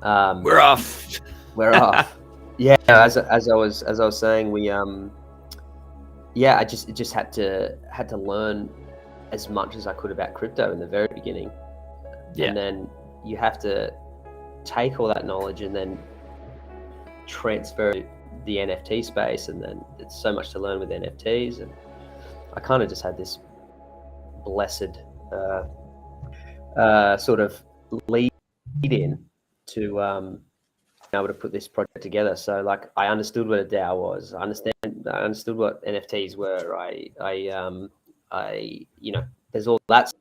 We're off. We're off. Yeah, as I was saying, we I just had to learn as much as I could about crypto in the very beginning. Yeah. And then you have to take all that knowledge and then transfer to the NFT space, and then it's so much to learn with NFTs. And I kind of just had this blessed sort of lead in to be able to put this project together. So like I understood what a DAO was. I understood what NFTs were. I there's all that,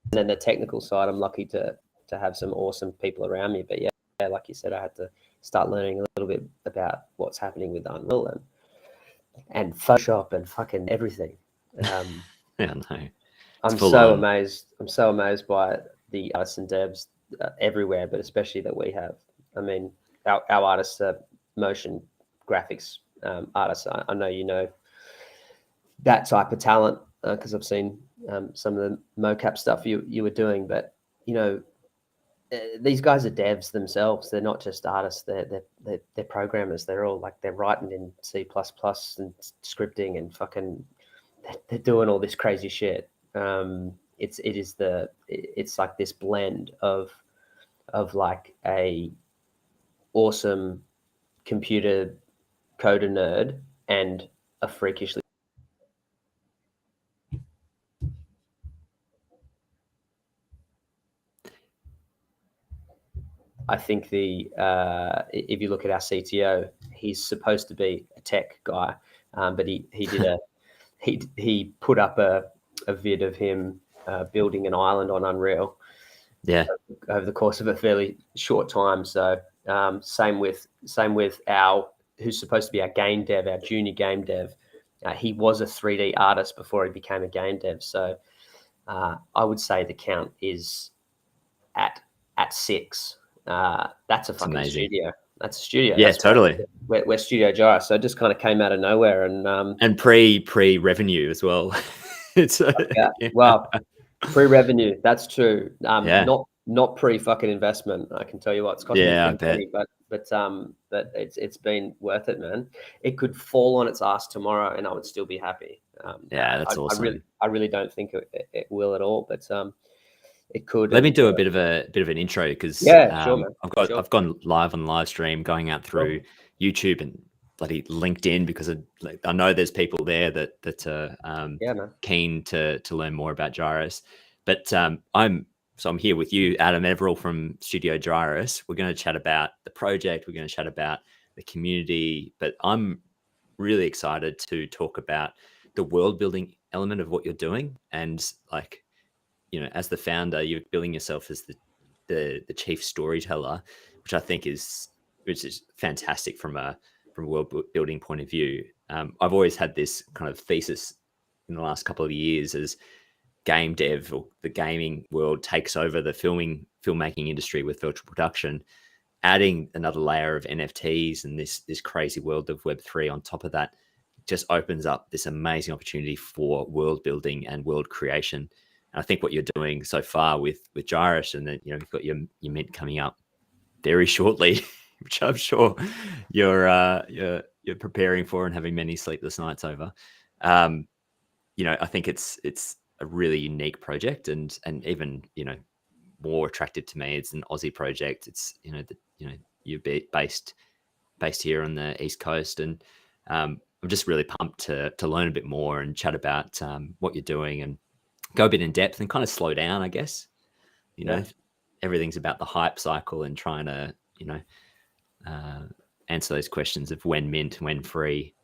and then the technical side. I'm lucky to have some awesome people around me. But yeah, like you said, I had to start learning a little bit about what's happening with Unreal and Photoshop and fucking everything. Yeah, no. I'm so amazed by the artists and devs everywhere, but especially that we have. I mean, our artists are motion graphics artists. I know you know that type of talent because I've seen some of the mocap stuff you were doing. But these guys are devs themselves. They're not just artists. They're programmers. They're all like they're writing in C++ and scripting and fucking. They're doing all this crazy shit. It's like this blend of like a awesome computer coder nerd and a freakishly I think if you look at our CTO, he's supposed to be a tech guy, but he put up a vid of him building an island on Unreal. Yeah. Over the course of a fairly short time. So same with our who's supposed to be our game dev, our junior game dev. He was a 3D artist before he became a game dev. So I would say the count is at 6. That's a fucking studio. That's a studio. Yeah, totally. We're Studio Gyris. So it just kind of came out of nowhere and pre revenue as well. It's well, pre-revenue. That's true. Not pre fucking investment. I can tell you what, it's costing me money, but it's been worth it, man. It could fall on its ass tomorrow, and I would still be happy. That's awesome. I really don't think it will at all, but it could. Let me do a bit of an intro because sure, man. I've gone live on live stream, going out through YouTube and bloody LinkedIn because I know there's people there that are keen to learn more about Gyris. But I'm here with you, Adam Everill from Studio Gyris. We're going to chat about the project. We're going to chat about the community, but I'm really excited to talk about the world building element of what you're doing. And like, as the founder, you're billing yourself as the chief storyteller, which I think is fantastic from a world building point of view. I've always had this kind of thesis in the last couple of years as game dev or the gaming world takes over the filmmaking industry with virtual production, adding another layer of NFTs and this crazy world of Web3 on top of that just opens up this amazing opportunity for world building and world creation. And I think what you're doing so far with Gyris, and then you've got your mint coming up very shortly, which I'm sure you're preparing for and having many sleepless nights over. I think it's a really unique project, and even more attractive to me. It's an Aussie project. It's you're based here on the East Coast, and I'm just really pumped to learn a bit more and chat about what you're doing and go a bit in depth and kind of slow down, I guess. Everything's about the hype cycle and trying to answer those questions of when mint, when free,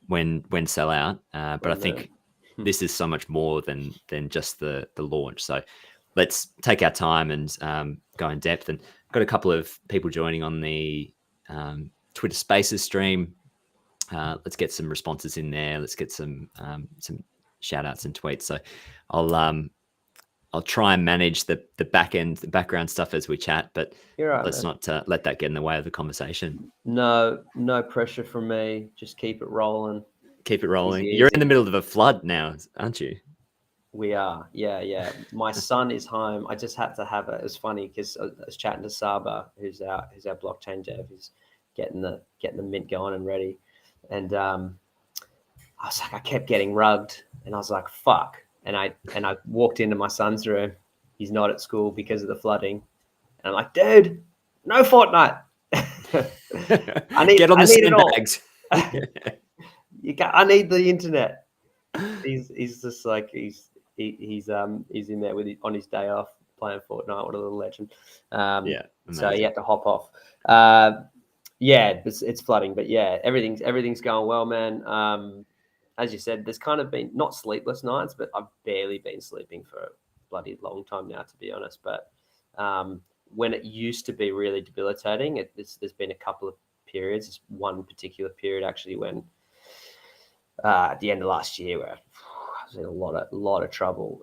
when sell out. But I think this is so much more than just the launch. So let's take our time and go in depth. And got a couple of people joining on the Twitter Spaces stream. Let's get some responses in there. Let's get some shout outs and tweets. So I'll try and manage the background stuff as we chat, but let's not let that get in the way of the conversation. No pressure from me. Just keep it rolling. Keep it rolling. Easy. You're in the middle of a flood now, aren't you? We are, yeah. My son is home. I just had to have it. It was funny because I was chatting to Saba, who's our blockchain dev, who's getting the mint going and ready. And I was like, I kept getting rugged, and I was like, fuck. And I walked into my son's room. He's not at school because of the flooding, and I'm like, dude, no Fortnite. I need it all. I need the internet. He's just like he's in there on his day off playing Fortnite. What a little legend. So he had to hop off. It's flooding, but yeah, everything's going well, man. As you said, there's kind of been not sleepless nights, but I've barely been sleeping for a bloody long time now, to be honest. But when it used to be really debilitating, there's been a couple of periods. There's one particular period actually when at the end of last year where I was in a lot of trouble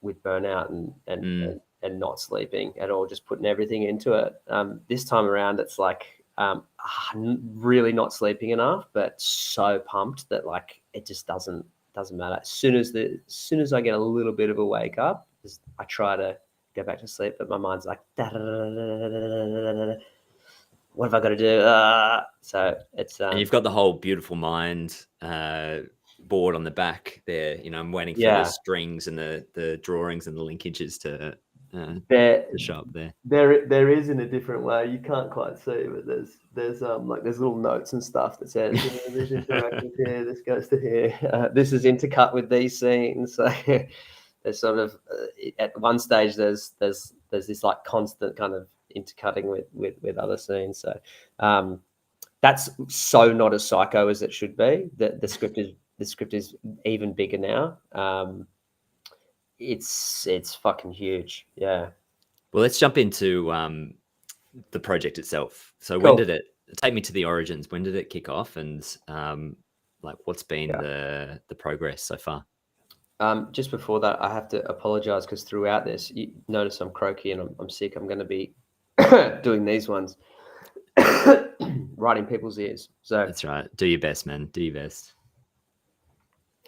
with burnout and not sleeping at all, just putting everything into it. This time around, it's like really not sleeping enough, but so pumped that like it just doesn't matter. As soon as I get a little bit of a wake up, I try to go back to sleep, but my mind's like, what have I got to do? So it's and you've got the whole Beautiful Mind board on the back there. You know, I'm waiting for the strings and the drawings and the linkages to show up there. There is in a different way. You can't quite see, but there's little notes and stuff that says this interactive here, this goes to here, this is intercut with these scenes. So there's sort of at one stage there's this like constant kind of intercutting with other scenes. So that's so not as psycho as it should be. The script is even bigger now. It's fucking huge. Yeah. Well, let's jump into the project itself. So cool. When did it take me to the origins? When did it kick off? And like what's been the progress so far? Just before that, I have to apologize because throughout this, you notice I'm croaky and I'm sick. I'm going to be doing these ones, right in people's ears. So that's right. Do your best, man. Do your best.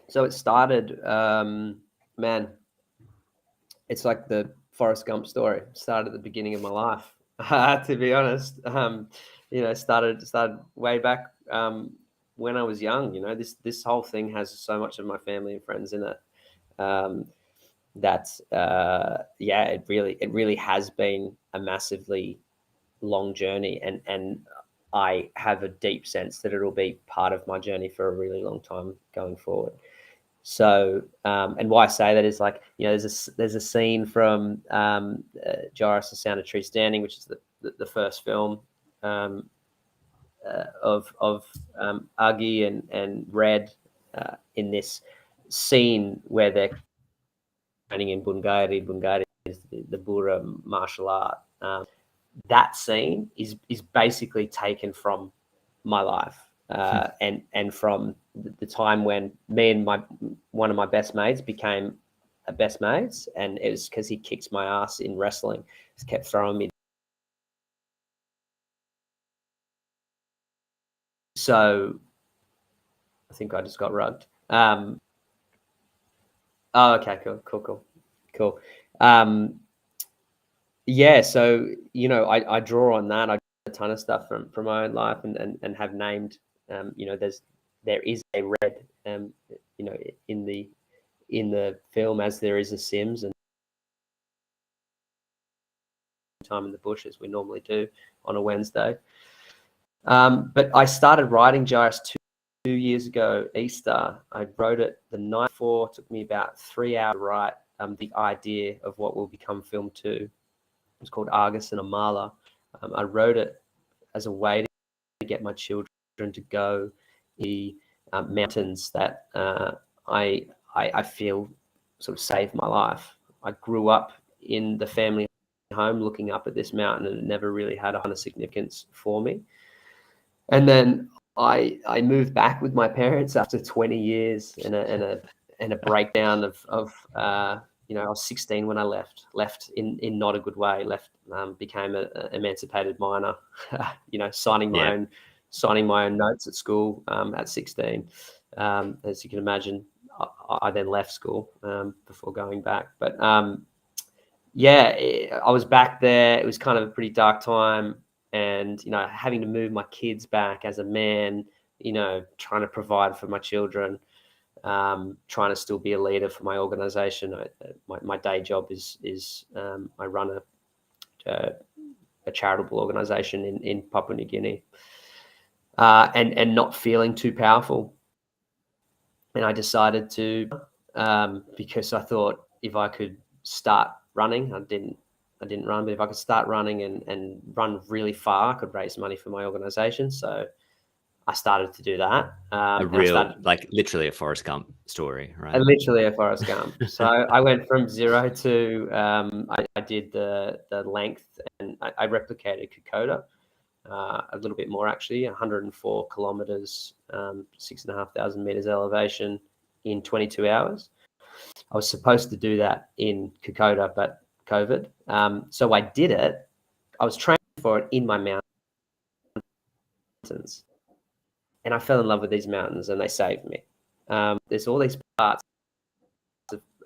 So it started, man, it's like the Forrest Gump story. It started at the beginning of my life, to be honest. Started way back when I was young. You know, this whole thing has so much of my family and friends in it. It really has been a massively long journey, and I have a deep sense that it'll be part of my journey for a really long time going forward. So, and why I say that is like, you know, there's a scene from Gyris, The Sound of Tree Standing, which is the first film of Augie and Red in this scene where they're training in Bungari. Bungari is the Bura martial art. That scene is basically taken from my life. And from the time when me and one of my best mates became best mates, and it was because he kicked my ass in wrestling. He kept throwing me. So I think I just got rugged. Oh, okay, cool. Yeah, so you know, I draw on that. I do a ton of stuff from my own life, and have named. You know, there is a Red, you know, in the film, as there is a Sims, and time in the bush as we normally do on a Wednesday. But I started writing Gyris 2 years ago, Easter. I wrote it the night before. It took me about 3 hours to write the idea of what will become film 2. It's called Argus and Amala. I wrote it as a way to get my children to go the mountains that I feel sort of saved my life. I grew up in the family home looking up at this mountain, and it never really had a ton of significance for me. And then I moved back with my parents after 20 years and a breakdown of you know, I was 16 when I left in not a good way, became an emancipated minor, you know, signing my own notes at school at 16. As you can imagine, I then left school before going back. But yeah, I was back there. It was kind of a pretty dark time, and having to move my kids back as a man, trying to provide for my children, trying to still be a leader for my organization. My day job is I run a charitable organization in Papua New Guinea, and not feeling too powerful. And I decided to, because I thought if I could start running, I didn't run, but if I could start running and run really far, I could raise money for my organization. So I started to do that. Literally a Forrest Gump story, right? Literally a Forrest Gump. So I went from 0 to, I did the length, and I replicated Kokoda. A little bit more actually, 104 kilometers, 6,500 meters elevation in 22 hours. I was supposed to do that in Kokoda, but COVID. So I did it. I was training for it in my mountains, and I fell in love with these mountains, and they saved me. There's all these parts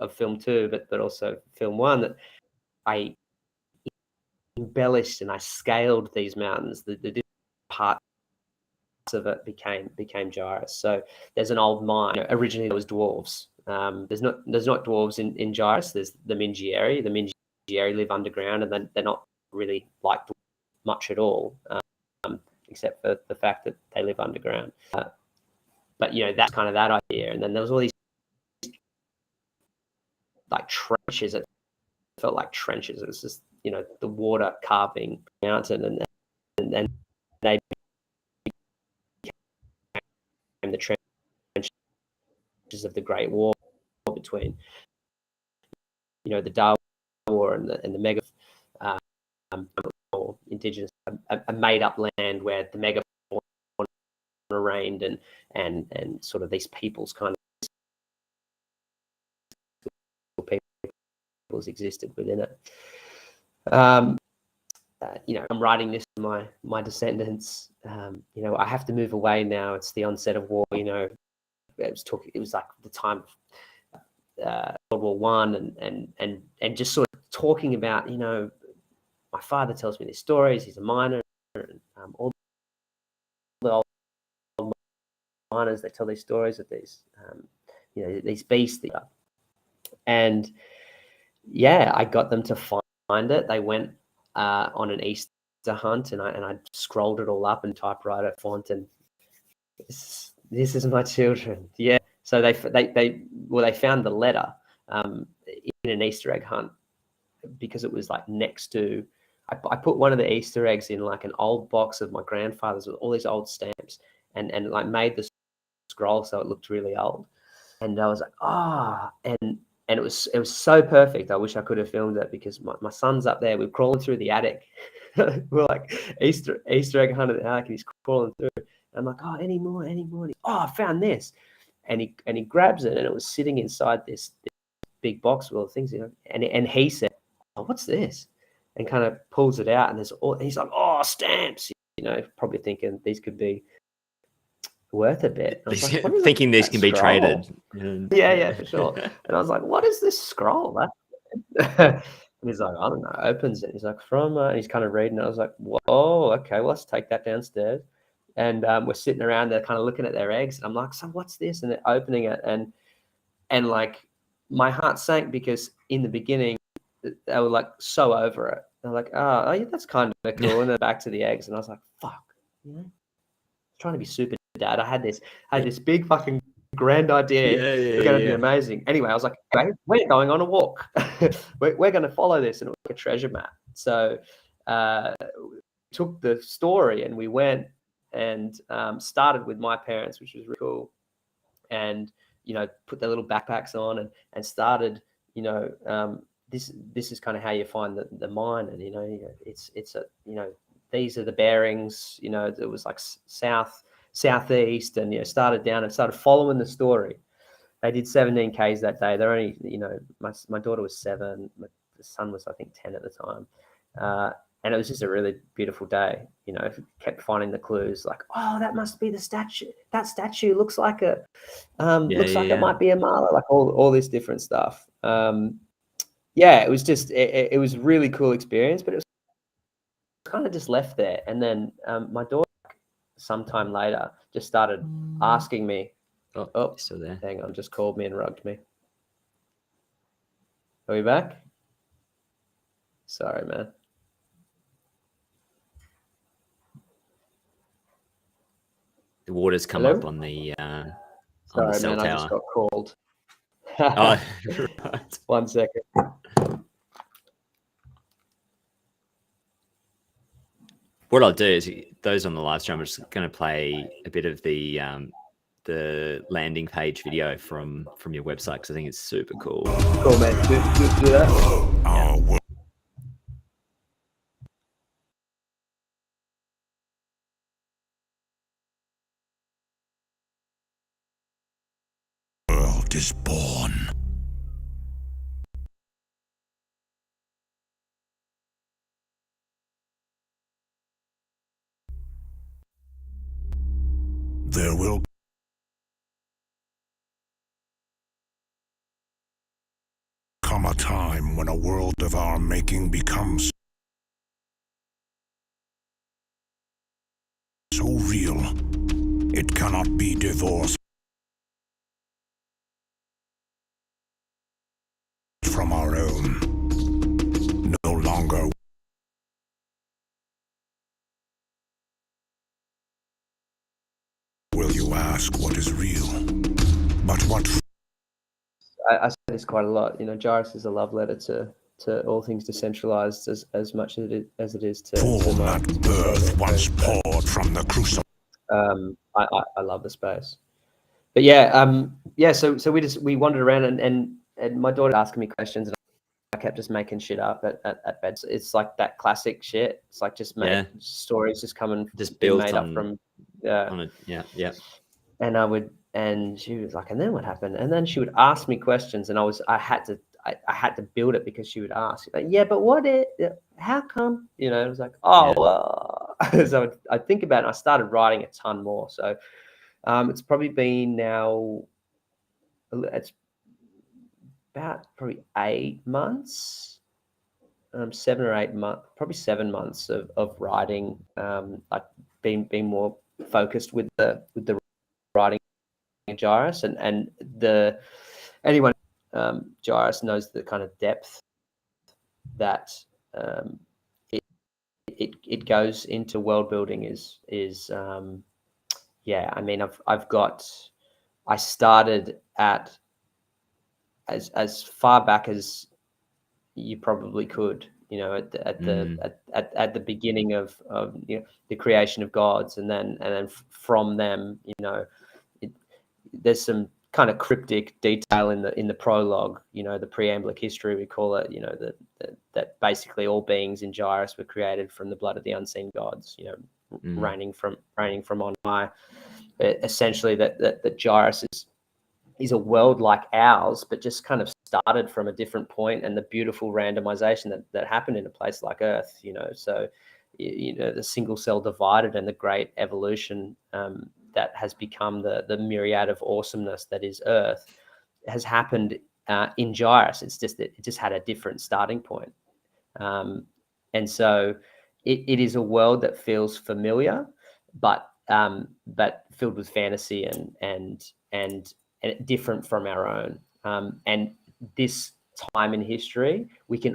of film 2, but also film 1 that I embellished, and I scaled these mountains. The different parts of it became Gyris. So there's an old mine. Originally there was dwarves. There's not dwarves in Gyris. There's the Mingieri. The Mingieri live underground, and they're not really like much at all, except for the fact that they live underground. But that's kind of that idea. And then there was all these like trenches. It felt like trenches. It was just the water carving mountain, and then they became the trenches of the Great War between the Dar War and the Mega indigenous, a made up land where the Mega reigned, and sort of these peoples kind of peoples existed within it. I'm writing this to my descendants. I have to move away now. It's the onset of war. It was like the time of World War One, and just sort of talking about, my father tells me these stories. He's a miner, and all the old miners, they tell these stories of these, these beasts. And yeah, I got them to find it. They went on an Easter hunt, and I scrolled it all up in typewriter font, and this is my children. Yeah. So they found the letter in an Easter egg hunt, because it was like next to. I put one of the Easter eggs in like an old box of my grandfather's with all these old stamps, and like made the scroll so it looked really old. And I was like, and it was so perfect. I wish I could have filmed it, because my son's up there. We're crawling through the attic. We're like Easter egg hunt at the attic, and he's crawling through. And I'm like, any more? I found this. And he grabs it, and it was sitting inside this big box with all the things, and he said, what's this? And kind of pulls it out, and he's like, stamps, probably thinking these could be worth a bit. Thinking these can be traded. Yeah, for sure. And I was like, what is this scroll? And he's like, I don't know. Opens it. He's like, and he's kind of reading it. I was like, whoa, okay, well, let's take that downstairs. And we're sitting around there kind of looking at their eggs. And I'm like, so what's this? And they're opening it. And like my heart sank, because in the beginning, they were like so over it. They're like, oh yeah, that's kind of cool. And then back to the eggs. And I was like, fuck, trying to be super dad. I had this big fucking grand idea. It's going to be amazing. Anyway, I was like, okay, we're going on a walk. we're going to follow this, and it was like a treasure map. So we took the story, and we went and started with my parents, which was really cool. And, put their little backpacks on and started, this is kind of how you find the mine. And, it's a, these are the bearings, it was like southeast, and, started down and started following the story. They did 17 Ks that day. They're only, my daughter was 7, the son was, I think, 10 at the time. And it was just a really beautiful day, you know. Kept finding the clues, like, oh, that must be the statue. That statue looks like it might be a mala, like all this different stuff. It was just it was a really cool experience, but it was kind of just left there. And then my daughter, sometime later, just started asking me. Oh, still there? Hang on, just called me and rugged me. Are we back? Sorry, man. The water's come up on the Sorry, on the cell man, tower. I just got called. Oh, right. 1 second. What I'll do is, those on the live stream, I'm just going to play a bit of the landing page video from your website, because I think it's super cool. Cool, man. Do that. Yeah. World is born. There will come a time when a world of our making becomes so real, it cannot be divorced from our own. No longer will you ask what is real, but what... I say this quite a lot. You know, Gyris is a love letter to all things decentralized as much as it is to that birth once poured from the crucible. I love the space. But so we wandered around and my daughter asking me questions, and I kept just making shit up at bed. It's like that classic shit. It's like just stories just coming, just built made on, up from And she was like, and then what happened? And then she would ask me questions, and I had to build it, because she would ask, like, yeah, but how come? You know, it was like, well. So I think about it, and I started writing a ton more. So it's probably been now, it's about probably 8 months, 7 or 8 months, probably 7 months of writing. Like being more focused with the writing Gyris, and anyone Gyris knows the kind of depth that it goes into world building is I mean, I started at as far back as you probably could, you know, at the beginning of you know, the creation of gods, and then from them, you know, there's some kind of cryptic detail in the prologue, you know, the preamblic history, we call it, you know, that basically all beings in Gyris were created from the blood of the unseen gods, you know, reigning from on high. Essentially, that Gyris is a world like ours, but just kind of started from a different point, and the beautiful randomization that happened in a place like Earth, you know. So, you know, the single cell divided, and the great evolution that has become the myriad of awesomeness that is Earth has happened in Gyris. It's just that it just had a different starting point. And so it is a world that feels familiar, but filled with fantasy and different from our own. And this time in history, we can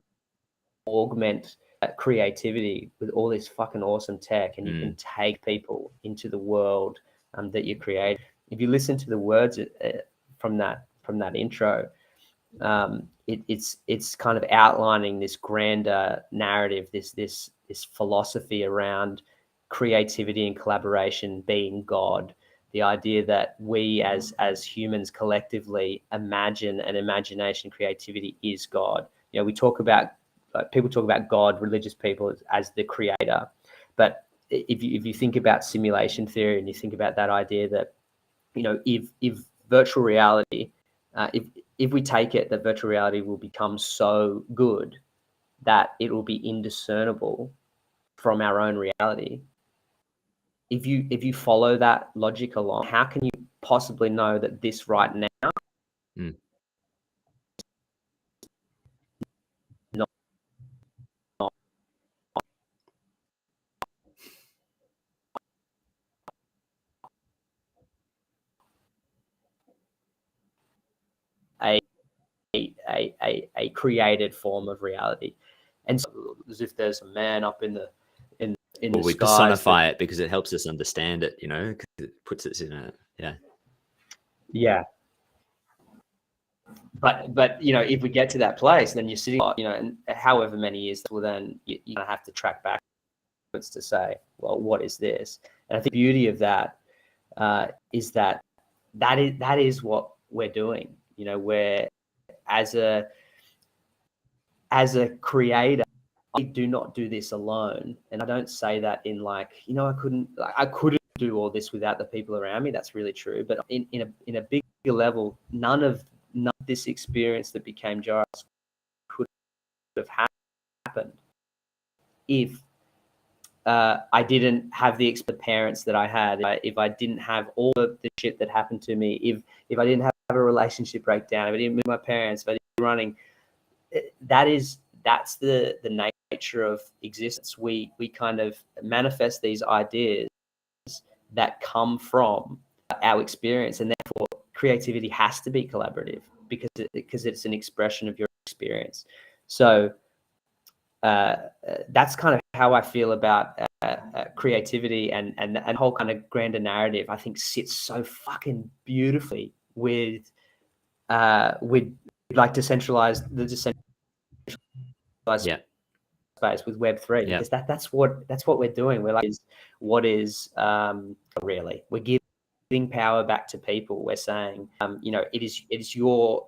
augment that creativity with all this fucking awesome tech, and you can take people into the world that you create. If you listen to the words from that intro, it's kind of outlining this grander narrative, this philosophy around creativity and collaboration being God. The idea that we as humans collectively imagine, and imagination, creativity is God. You know, we talk about people talk about God, religious people, as the creator, but if you think about simulation theory, and you think about that idea that, you know, if virtual reality, if we take it that virtual reality will become so good that it will be indiscernible from our own reality. If you follow that logic along, how can you possibly know that this right now not a created form of reality? And so, as if there's a man up in the we skies personify it because it helps us understand it, you know, because it puts us in a yeah. But you know, if we get to that place, then you're sitting, you know, and however many years, well, then you're gonna have to track backwards to say, well, what is this? And I think the beauty of that is that is what we're doing. You know, where as a creator, I do not do this alone, and I don't say that in like, you know, I couldn't do all this without the people around me. That's really true. But in a bigger level, none of this experience that became Gyris could have happened if I didn't have the parents that I had, if I didn't have all of the shit that happened to me, if I didn't have a relationship breakdown, if I didn't meet my parents, if I didn't running, that's the nature of existence. We kind of manifest these ideas that come from our experience, and therefore creativity has to be collaborative because it's an expression of your experience. So that's kind of how I feel about creativity, and whole kind of grander narrative, I think sits so fucking beautifully with like decentralized space with Web3, because that's what we're doing. We're like, what is really, we're giving power back to people. We're saying, you know, it's your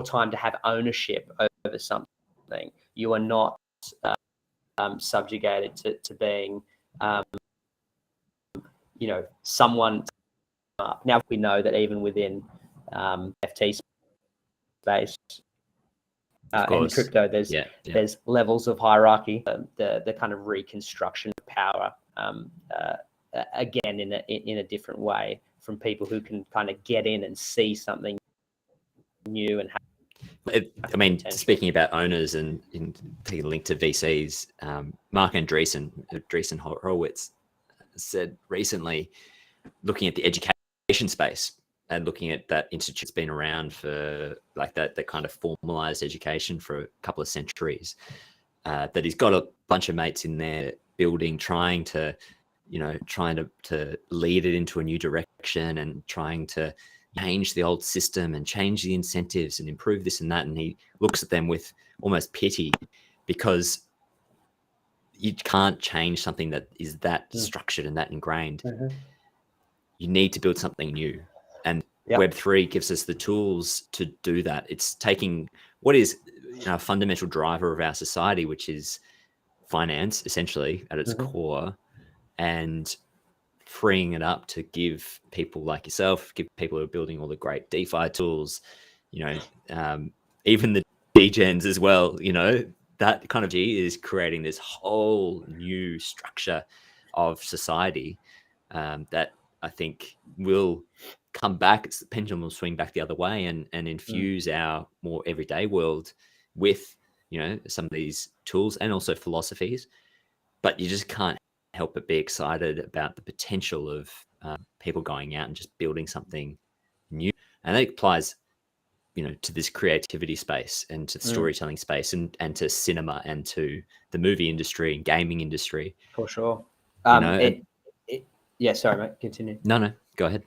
time to have ownership over something. You are not subjugated to being, you know, someone up. Now we know that even within FT space and crypto, there's levels of hierarchy. The kind of reconstruction of power, again in a different way, from people who can kind of get in and see something new and I mean, speaking about owners and taking a link to VCs, Mark Andreessen Horowitz said recently, looking at the education space and looking at that institute's been around for like that kind of formalized education for a couple of centuries, that he's got a bunch of mates in there building, trying to lead it into a new direction and trying to change the old system and change the incentives and improve this and that. And he looks at them with almost pity, because you can't change something that is that structured and that ingrained. You need to build something new. And Web3 gives us the tools to do that. It's taking what is, you know, a fundamental driver of our society, which is finance, essentially at its core, and freeing it up to give people like yourself, give people who are building all the great DeFi tools, you know, even the degens as well, you know, that kind of is creating this whole new structure of society that I think will come back. It's the pendulum will swing back the other way and infuse our more everyday world with, you know, some of these tools and also philosophies. But you just can't help but be excited about the potential of people going out and just building something new. And that applies, you know, to this creativity space and to the storytelling space and to cinema and to the movie industry and gaming industry. For sure. You know, yeah, sorry, mate, continue. No, go ahead.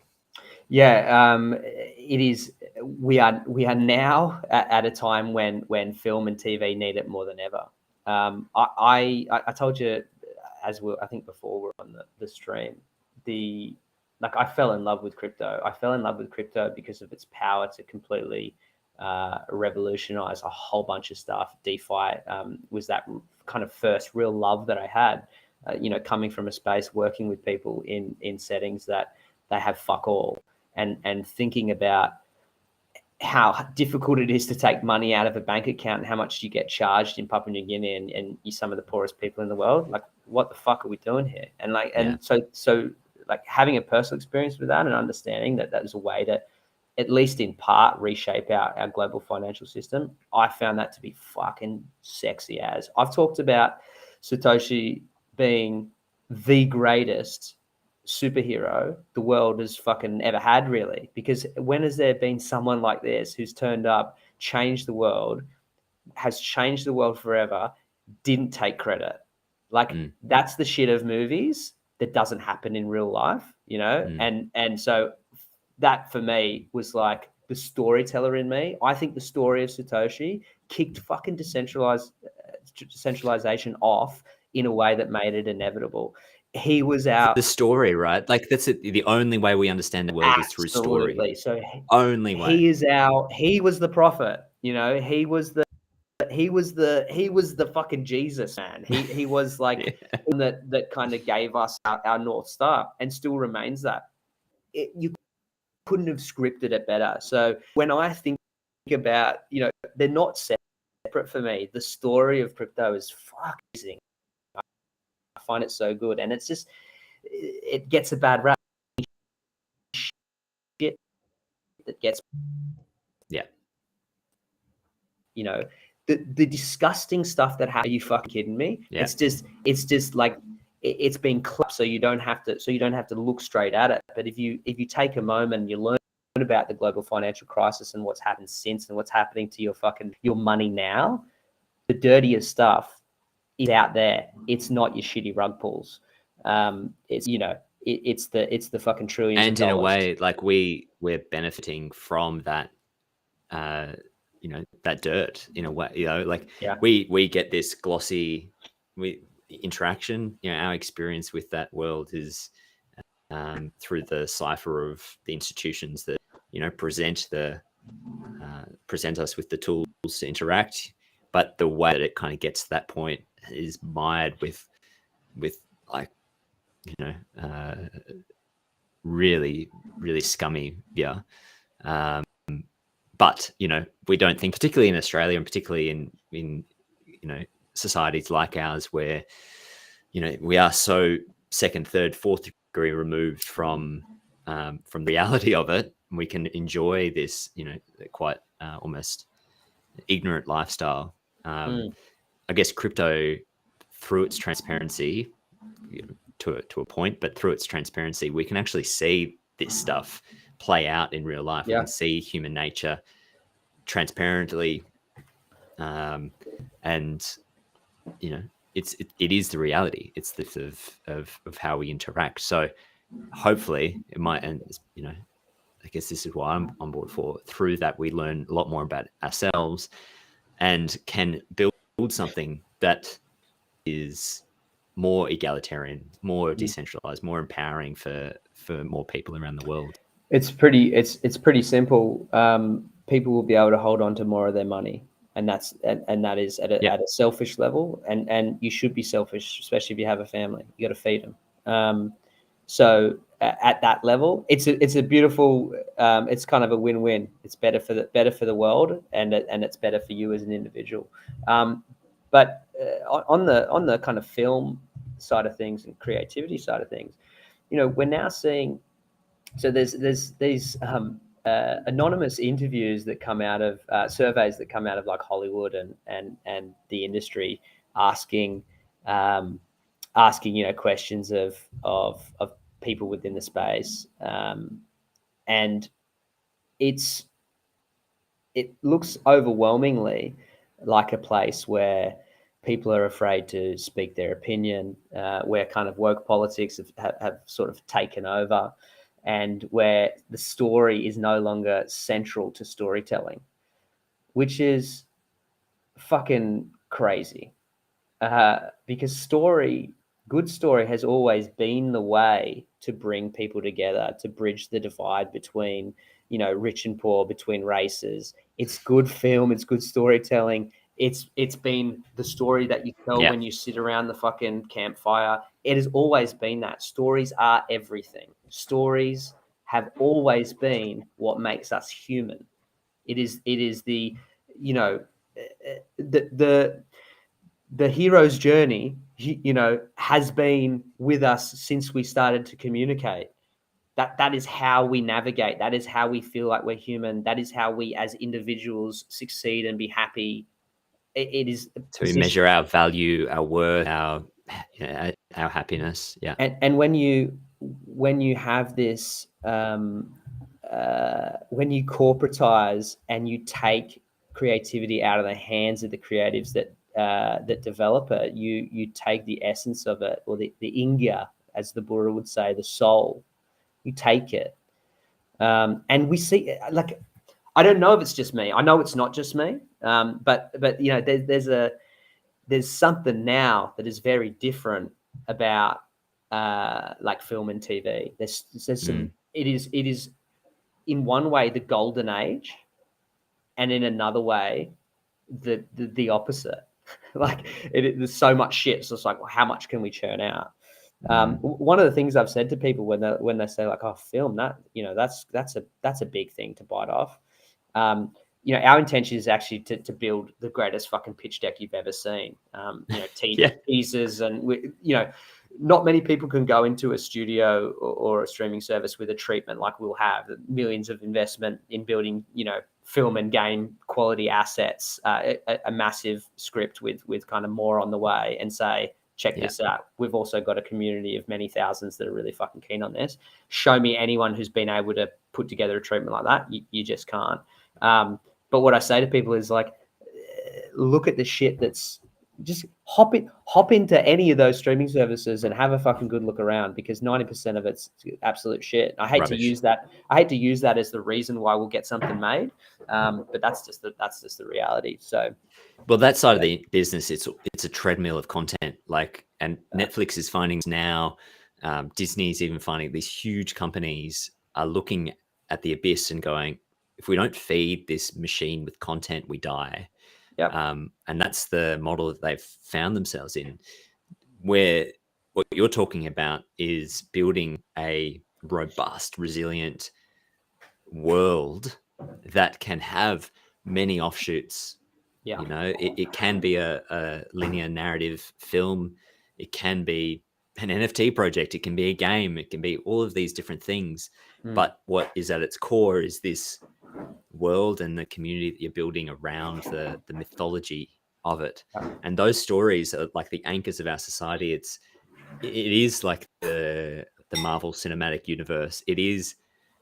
Yeah, it is. We are now at a time when film and TV need it more than ever. I told you, I think before we're on the stream, I fell in love with crypto. I fell in love with crypto because of its power to completely revolutionize a whole bunch of stuff. DeFi was that kind of first real love that I had, you know, coming from a space working with people in settings that they have fuck all, and thinking about how difficult it is to take money out of a bank account and how much you get charged in Papua New Guinea and you're some of the poorest people in the world. Like, what the fuck are we doing here? And like, and so like having a personal experience with that and understanding that is a way to, at least in part, reshape our global financial system. I found that to be fucking sexy as. I've talked about Satoshi being the greatest superhero the world has fucking ever had, really, because when has there been someone like this who's turned up, changed the world, has changed the world forever, didn't take credit? Like that's the shit of movies that doesn't happen in real life, you know? And so that for me was like the storyteller in me. I think the story of Satoshi kicked fucking decentralization off in a way that made it inevitable. He was the story, right? Like that's it. The only way we understand the world is through story. So only way. He was the prophet, you know, he was the fucking Jesus, man. He was like that kind of gave us our North Star and still remains that. You couldn't have scripted it better. So when I think about, you know, they're not separate for me. The story of crypto is fucking, I find it so good, and it's just, it gets a bad rap. Shit that gets, you know, the disgusting stuff that happens. Are you fucking kidding me? It's just like it's been clipped, so you don't have to look straight at it. But if you take a moment and you learn about the global financial crisis and what's happened since and what's happening to your money now, the dirtiest stuff is out there. It's not your shitty rug pulls. It's, you know, it's the fucking trillions. And in a way, like we're benefiting from that, you know, that dirt in a way, you know, like we get this glossy interaction. You know, our experience with that world is through the cipher of the institutions that, you know, present us with the tools to interact. But the way that it kind of gets to that point is mired with like, you know, really, really scummy. Yeah. But, you know, we don't think, particularly in Australia and particularly in, you know, societies like ours where, you know, we are so second, third, fourth degree removed from reality of it. We can enjoy this, you know, quite almost ignorant lifestyle. I guess crypto, through its transparency, you know, to a point, but through its transparency, we can actually see this stuff play out in real life. We can see human nature transparently, and you know, it is the reality. It's the of how we interact. So hopefully it might, and you know, I guess this is why I'm on board for. Through that, we learn a lot more about ourselves and can build something that is more egalitarian, more decentralized, more empowering for more people around the world. It's pretty simple. People will be able to hold on to more of their money, and that is at a selfish level. And you should be selfish, especially if you have a family. You got to feed them. So at that level, it's a beautiful. It's kind of a win-win. It's better for the world, and it's better for you as an individual. But on the kind of film side of things and creativity side of things, you know, we're now seeing. So there's these anonymous interviews that come out of surveys that come out of like Hollywood and the industry, asking you know, questions of people within the space, and it looks overwhelmingly like a place where people are afraid to speak their opinion, where kind of woke politics have sort of taken over, and where the story is no longer central to storytelling, which is fucking crazy. Because good story has always been the way to bring people together, to bridge the divide between, you know, rich and poor, between races. It's good film, it's good storytelling. It's been the story that you tell when you sit around the fucking campfire. It has always been that. Stories are everything. Stories have always been what makes us human. It is the, you know, the hero's journey, you know, has been with us since we started to communicate. That is how we navigate. That is how we feel like we're human. That is how we as individuals succeed and be happy. It is so we measure our value, our worth, our happiness. Yeah. And when you have this, when you corporatize and you take creativity out of the hands of the creatives that develop it, you take the essence of it, or the ingya, as the Buddha would say, the soul. You take it, and we see, like, I don't know if it's just me. I know it's not just me, but you know, there's something now that is very different about like film and TV. There's some. It is in one way the golden age, and in another way the opposite. Like there's so much shit. So it's like, well, how much can we churn out? One of the things I've said to people when they say like, oh, film, that, you know, that's a big thing to bite off. You know, our intention is actually to build the greatest fucking pitch deck you've ever seen. You know, teasers, and you know, not many people can go into a studio or a streaming service with a treatment like we'll have. Millions of investment in building, you know, film and game quality assets, a massive script with kind of more on the way, and say, check this out. We've also got a community of many thousands that are really fucking keen on this. Show me anyone who's been able to put together a treatment like that. You just can't. But what I say to people is like, look at the shit that's just hop into any of those streaming services and have a fucking good look around, because 90% of it's absolute shit. I hate to use that. I hate to use that as the reason why we'll get something made. But that's just the reality. So, well, that side of the business, it's a treadmill of content. Like, and Netflix is finding now, Disney's even finding these huge companies are looking at the abyss and going, if we don't feed this machine with content, we die. And that's the model that they've found themselves in, where what you're talking about is building a robust, resilient world that can have many offshoots. You know, it can be a linear narrative film. It can be an NFT project. It can be a game. It can be all of these different things. But what is at its core is this world and the community that you're building around the mythology of it. And those stories are like the anchors of our society. It is like the Marvel Cinematic Universe. It is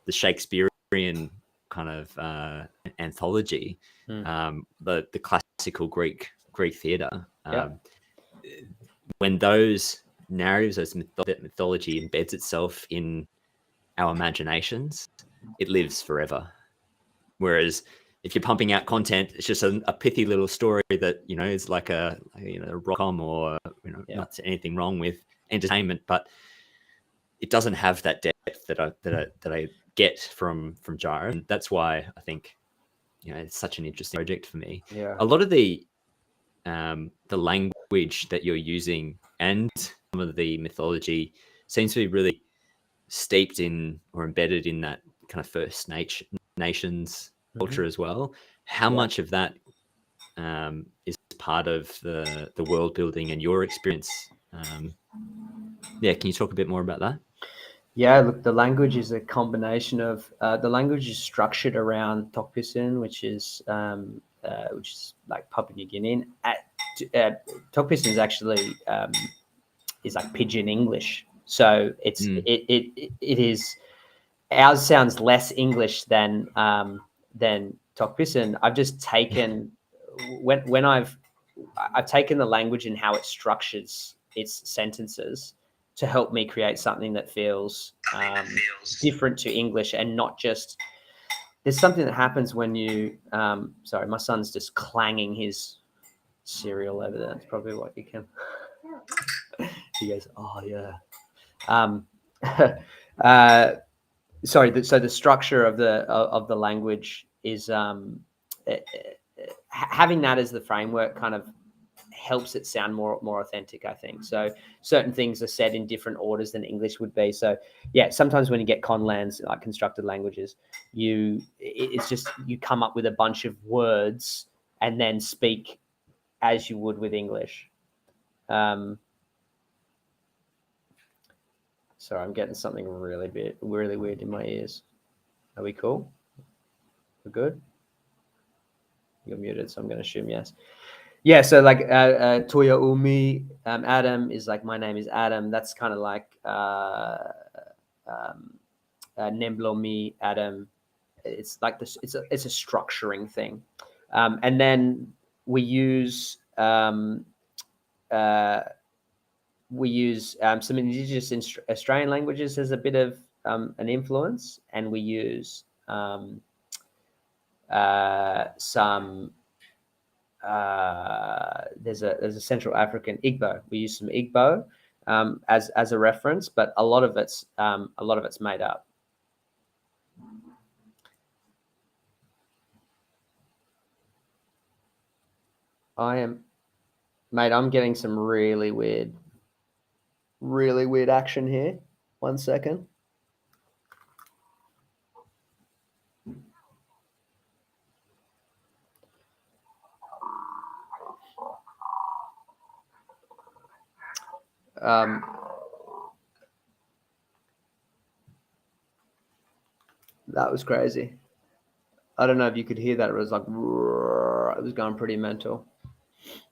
the Shakespearean kind of anthology, the classical Greek theater. When those narratives, that mythology embeds itself in our imaginations, it lives forever. Whereas if you're pumping out content, it's just a pithy little story that, you know, is like a rom-com, or, you know, not anything wrong with entertainment, but it doesn't have that depth that I get from Gyro. And that's why I think, you know, it's such an interesting project for me. A lot of the language that you're using and some of the mythology seems to be really steeped in or embedded in that kind of First Nations culture as well. How much of that is part of the world building and your experience? Can you talk a bit more about that? Yeah, look, the language is a combination of the language is structured around Tokpisin, which is like Papua New Guinean. Tokpisin is actually is like Pidgin English, so it is. Ours sounds less English than Tokpisin. I've just taken when I've taken the language and how it structures its sentences to help me create something that feels different to English, and not just. There's something that happens when you. Sorry, my son's just clanging his cereal over there. That's probably what you can. He goes, "Oh yeah." Sorry. So the structure of the language is having that as the framework kind of helps it sound more authentic, I think. So certain things are said in different orders than English would be. So yeah, sometimes when you get conlands, like constructed languages, it's just you come up with a bunch of words and then speak as you would with English. Sorry, I'm getting something really weird in my ears. Are we cool? We're good? You're muted, so I'm going to assume yes. Yeah, so like Toya Umi, Adam is like, my name is Adam. That's kind of like Nemblomi, Adam. It's like this. It's a structuring thing, and then we use some indigenous Australian languages as a bit of an influence, and we use some there's a Central African Igbo. We use some Igbo as a reference, but a lot of it's made up. I'm getting some really weird action here. 1 second. That was crazy. I don't know if you could hear that. It was like, it was going pretty mental.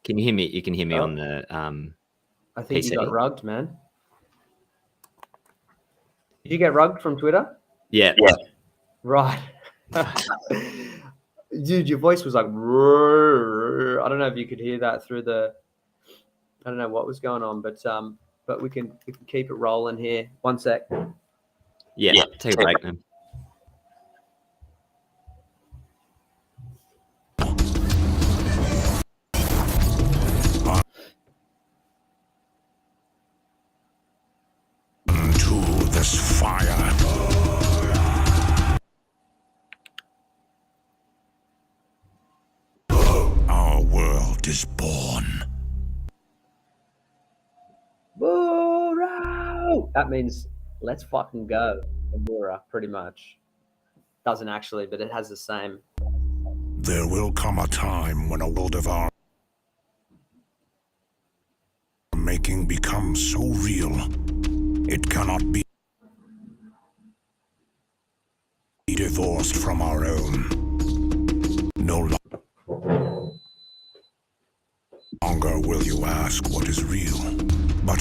Can you hear me? You can hear me on the I think PC? You got rugged, man. Did you get rugged from Twitter? Yeah. Right. Dude, your voice was like, I don't know if you could hear that through the, I don't know what was going on, but we can keep it rolling here. 1 sec. Yeah. Take a break, man. Fire. Our world is born. Boro! That means let's fucking go. Boro, pretty much. Doesn't actually, but it has the same. There will come a time when a world of our making becomes so real, it cannot be divorced from our own. No longer will you ask what is real, but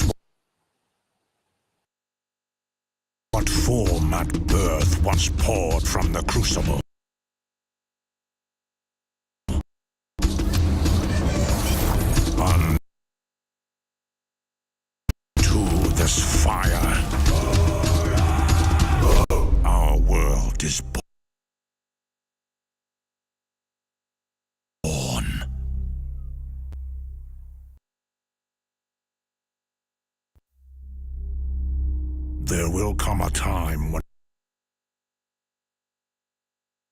what form at birth once poured from the crucible. Unto this fire, our world is born. There will come a time when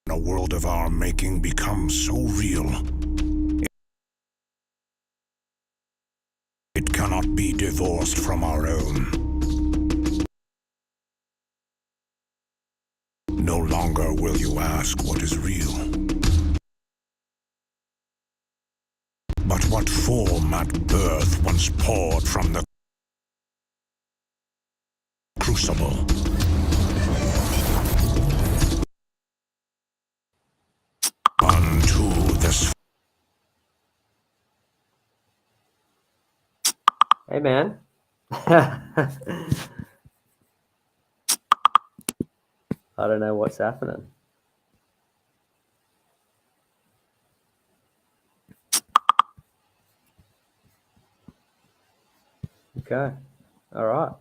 a world of our making becomes so real, it cannot be divorced from our own. No longer will you ask what is real, but what form at birth once poured from the crucible. Unto this. Hey, man. I don't know what's happening. Okay. All right.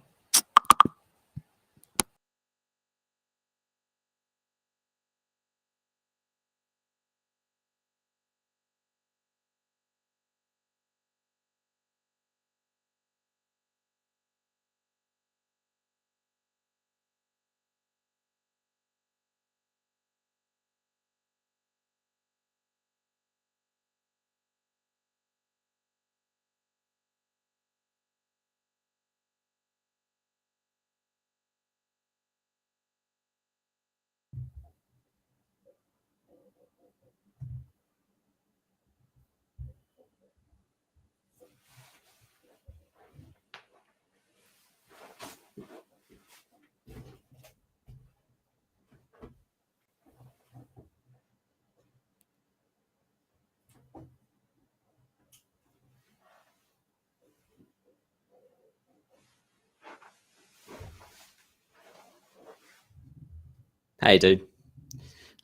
Hey, dude.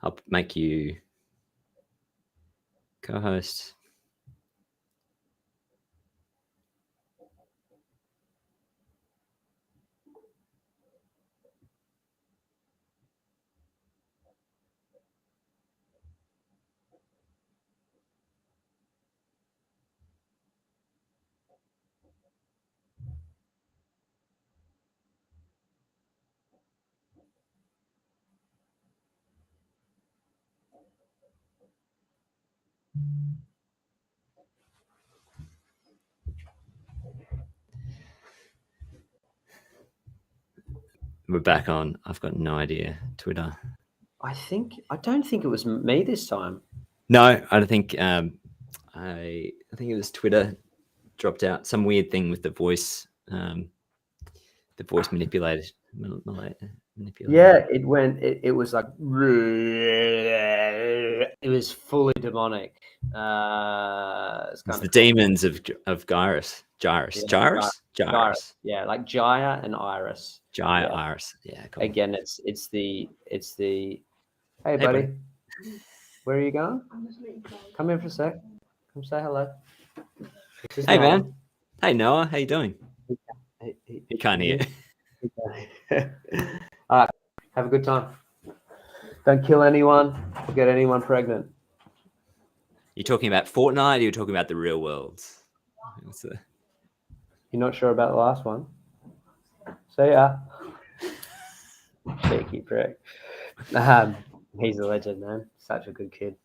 I'll make you co-host. We're back on. I've got no idea. Twitter. I don't think it was me this time. No, I don't think. I think it was Twitter dropped out. Some weird thing with the voice. The voice manipulated. Yeah, it went. It was like it was fully demonic. It's the demons of Gyris. Gyris. Yeah, like Jaya and Iris. Jaya, Iris. Yeah. Cool. Again, it's the. Hey, buddy. Where are you going? Come in for a sec. Come say hello. Hey, man. Hey, Noah. How you doing? He can't hear. All right. Have a good time. Don't kill anyone or get anyone pregnant. You're talking about Fortnite or you're talking about the real world? You're not sure about the last one? See ya. Cheeky prick. He's a legend, man. Such a good kid.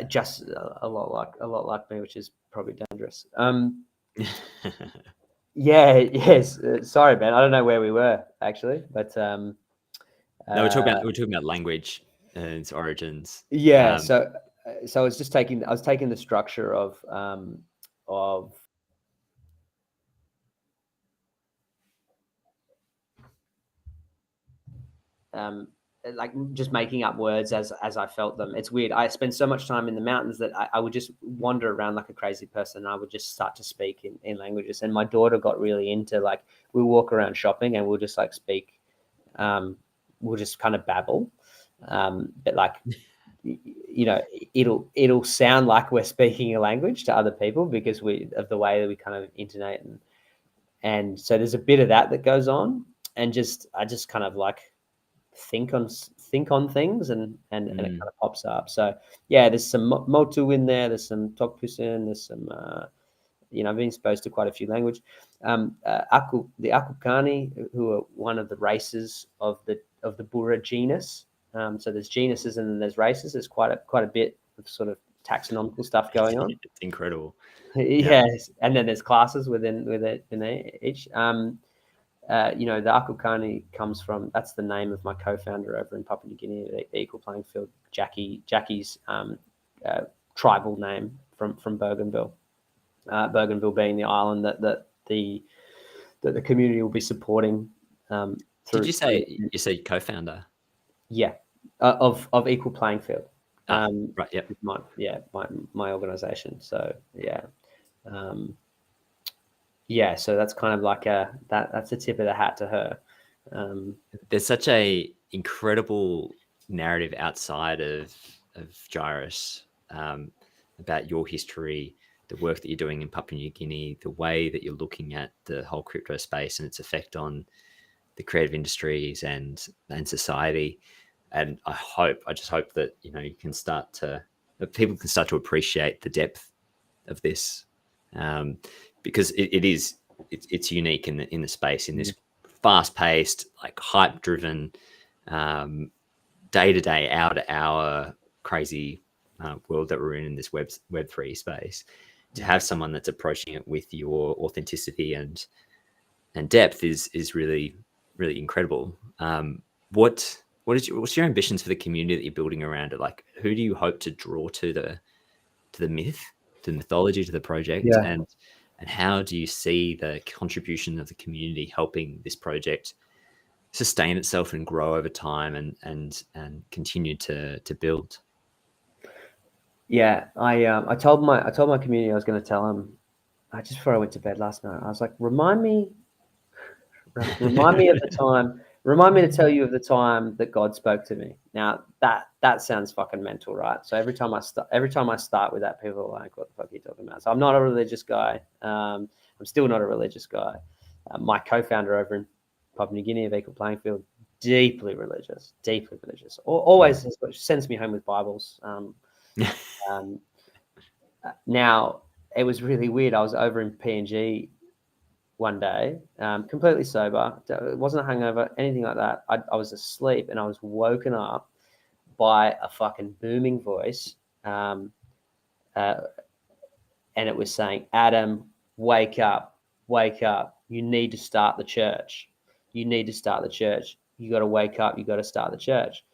Just a lot like me, which is probably dangerous. Yes. Sorry, man. I don't know where we were actually, but no, we're talking about language and its origins. Yeah. So I was just taking the structure of like just making up words as I felt them. It's weird. I spend so much time in the mountains that I would just wander around like a crazy person. And I would just start to speak in languages. And my daughter got really into, like, we walk around shopping and we'll just like speak. We'll just kind of babble. But like, you know, it'll sound like we're speaking a language to other people because of the way that we kind of intonate. And so there's a bit of that goes on. And I just kind of like, think on things and it kind of pops up. So yeah, there's some Motu in there, there's some Tokpusin, there's some I've been exposed to quite a few language. The Akukani, who are one of the races of the Bura genus. So there's genuses and then there's races. There's quite a bit of sort of taxonomical stuff going on. It's incredible. Yes, and then there's classes within each. The Akukani comes from, that's the name of my co-founder over in Papua New Guinea, the Equal Playing Field, Jackie's tribal name from Bougainville. Bougainville being the island that the community will be supporting. Did you say co-founder? Yeah, of Equal Playing Field. Right. Yep. My organization. So yeah. Yeah, so that's kind of like that's a tip of the hat to her. There's such a incredible narrative outside of Gyris about your history, the work that you're doing in Papua New Guinea, the way that you're looking at the whole crypto space and its effect on the creative industries and society. And I just hope that you can that people can start to appreciate the depth of this. Because it's unique in the space, in this fast-paced, like hype-driven, day-to-day, hour-to-hour crazy world that we're in this Web3 space. To have someone that's approaching it with your authenticity and depth is really really incredible. What's your ambitions for the community that you're building around it? Like, who do you hope to draw to the myth, to the mythology, to the project, and how do you see the contribution of the community helping this project sustain itself and grow over time and continue to build? Yeah, I told my community I was going to tell them just before I went to bed last night. I was like, remind me of the time. Remind me to tell you of the time that God spoke to me. Now that sounds fucking mental, right? So every time I start with that, people are like, "What the fuck are you talking about?" So I'm not a religious guy. I'm still not a religious guy. My co-founder over in Papua New Guinea of Equal Playing Field, deeply religious. Always sends me home with Bibles. Now it was really weird. I was over in PNG one day, completely sober. It wasn't a hangover, anything like that. I was asleep and I was woken up by a fucking booming voice. And it was saying, Adam, wake up. You need to start the church. You got to wake up. You got to start the church.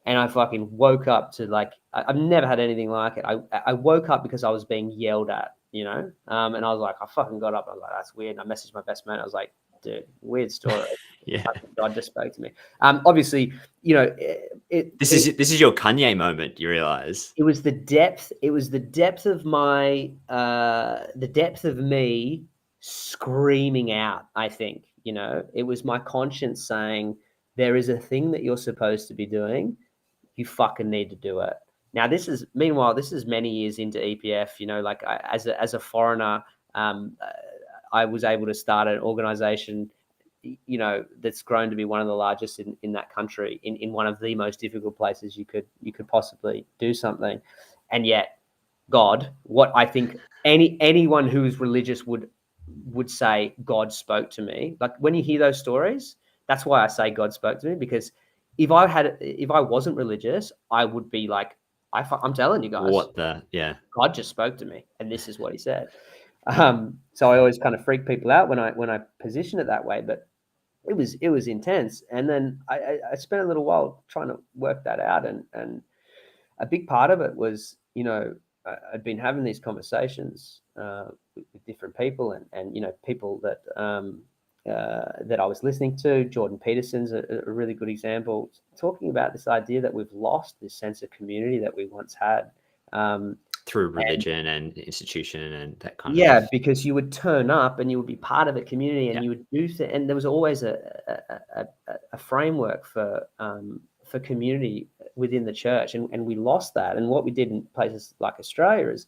And I fucking woke up to I've never had anything like it. I woke up because I was being yelled at, and I was like, I fucking got up. I was like, that's weird. And I messaged my best man. I was like, dude, weird story. Yeah. God just spoke to me. Obviously, this is your Kanye moment, you realize. It was the depth of my, the depth of me screaming out, I think, it was my conscience saying, there is a thing that you're supposed to be doing. You fucking need to do it. Now, this is many years into EPF, as a foreigner, I was able to start an organization, that's grown to be one of the largest in that country, in one of the most difficult places you could possibly do something. And yet God, what I think anyone who is religious would say, God spoke to me. Like when you hear those stories, that's why I say God spoke to me, because if I wasn't religious, I would be like, I'm telling you guys, God just spoke to me, and this is what he said. So I always kind of freak people out when I position it that way, but it was intense. And then I spent a little while trying to work that out, and a big part of it was, I'd been having these conversations with different people, and people that that I was listening to. Jordan Peterson's a really good example, talking about this idea that we've lost this sense of community that we once had. Through religion and institution and that kind of... Yeah, because you would turn up and you would be part of a community, and you would do and there was always a framework for community within the church, and we lost that. And what we did in places like Australia is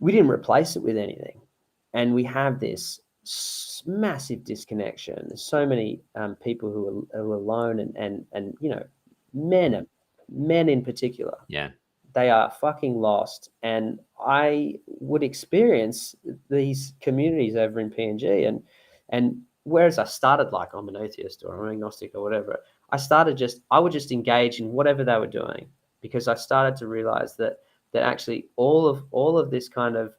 we didn't replace it with anything, and we have this massive disconnection. There's so many people who are alone, and men in particular. Yeah. They are fucking lost. And I would experience these communities over in PNG, and whereas I started like I'm an atheist or I'm an agnostic or whatever, I would just engage in whatever they were doing, because I started to realize that actually all of this kind of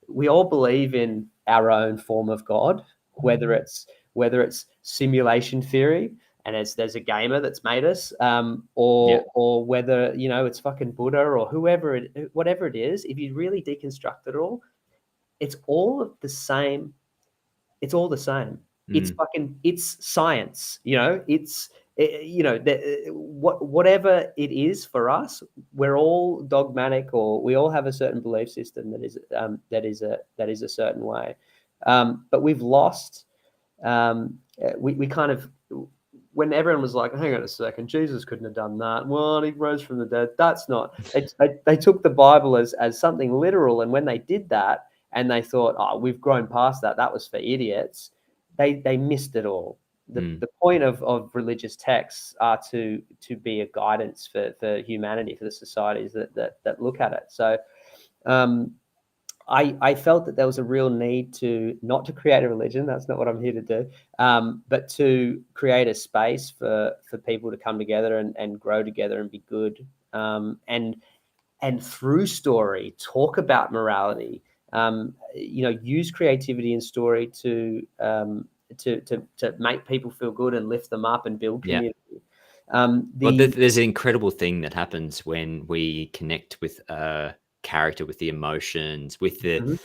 we all believe in our own form of God, whether it's simulation theory, and there's a gamer that's made us, or whether it's fucking Buddha or whatever it is. If you really deconstruct it all, it's all the same. It's all the same. It's science. Whatever it is for us, we're all dogmatic, or we all have a certain belief system that is a certain way. But we've lost. We kind of, when everyone was like, hang on a second, Jesus couldn't have done that. Well, he rose from the dead. That's not. They took the Bible as something literal, and when they did that, and they thought, oh, we've grown past that, that was for idiots, they missed it all. The point of religious texts are to be a guidance for humanity, for the societies that look at it. So I felt that there was a real need not to create a religion. That's not what I'm here to do, but to create a space for people to come together and grow together and be good, and through story talk about morality. Use creativity and story to to make people feel good and lift them up and build community. There's an incredible thing that happens when we connect with a character, with the emotions, with the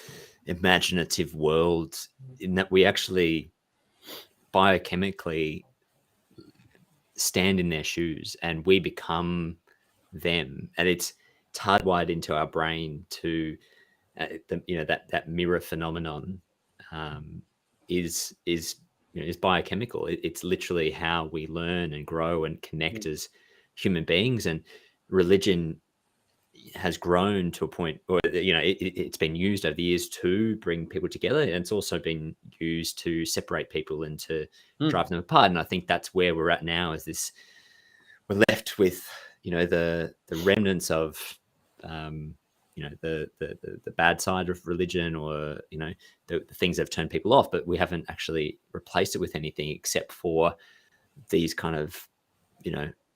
imaginative world, in that we actually biochemically stand in their shoes and we become them, and it's hardwired into our brain to that mirror phenomenon is biochemical. It's literally how we learn and grow and connect as human beings. And religion has grown to a point, or it's been used over the years to bring people together, and it's also been used to separate people and to drive them apart. And I think that's where we're at now, is this, we're left with the remnants of the bad side of religion, or the things that have turned people off, but we haven't actually replaced it with anything except for these kind of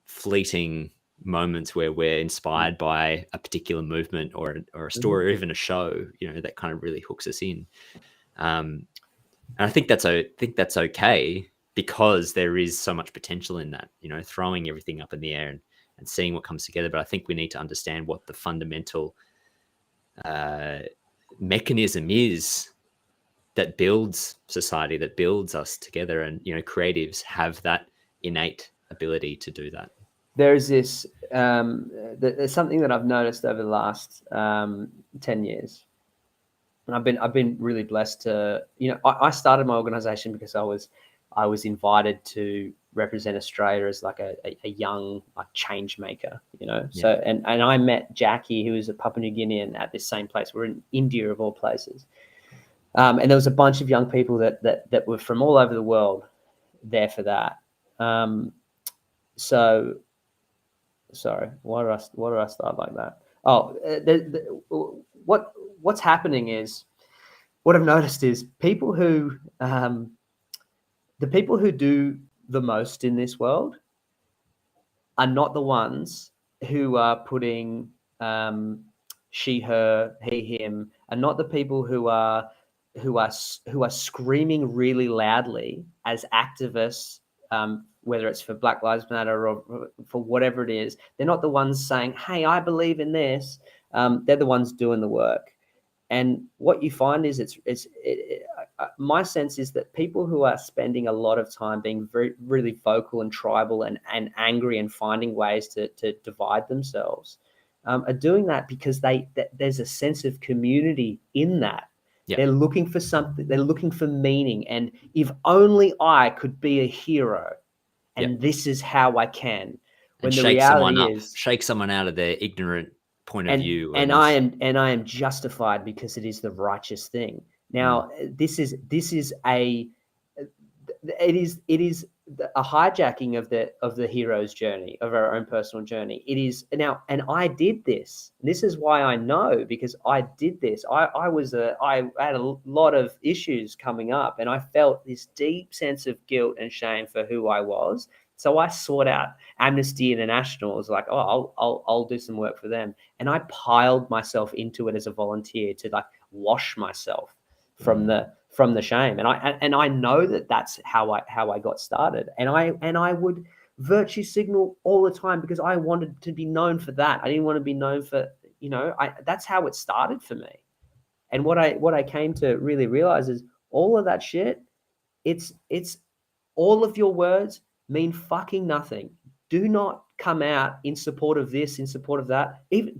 fleeting moments where we're inspired by a particular movement or a story, or even a show that kind of really hooks us in. And I think that's okay, because there is so much potential in that, throwing everything up in the air and seeing what comes together. But I think we need to understand what the fundamental mechanism is that builds society, that builds us together. And creatives have that innate ability to do that. There's this there's something that I've noticed over the last 10 years, and I've been really blessed to I started my organization because I was invited to represent Australia as like a young change maker, So and I met Jackie, who is a Papua New Guinean, at this same place. We're in India, of all places, and there was a bunch of young people that were from all over the world there for that. So sorry, why do I start like that? What's happening is, what I've noticed is people who the people who do the most in this world are not the ones who are putting she, her, he, him, are not the people who are screaming really loudly as activists, whether it's for Black Lives Matter or for whatever it is. They're not the ones saying, hey, I believe in this. They're the ones doing the work. And what you find is my sense is that people who are spending a lot of time being really vocal and tribal and angry and finding ways to divide themselves are doing that because there's a sense of community in that. Yep. They're looking for something. They're looking for meaning. And if only I could be a hero, and this is how I can. When and the shake reality someone up, is, shake someone out of their ignorant point of view. And I am justified because it is the righteous thing. Now, it is a hijacking of the hero's journey, of our own personal journey. It is now, and I did this. This is why I know, because I did this. I had a lot of issues coming up, and I felt this deep sense of guilt and shame for who I was. So I sought out Amnesty International. It was like, oh, I'll do some work for them, and I piled myself into it as a volunteer to like wash myself from the shame. And I know that that's how I got started. And I would virtue signal all the time because I wanted to be known for that. I didn't want to be known for, that's how it started for me. And what I came to really realize is all of that shit, it's all of your words mean fucking nothing. Do not come out in support of this, in support of that. Even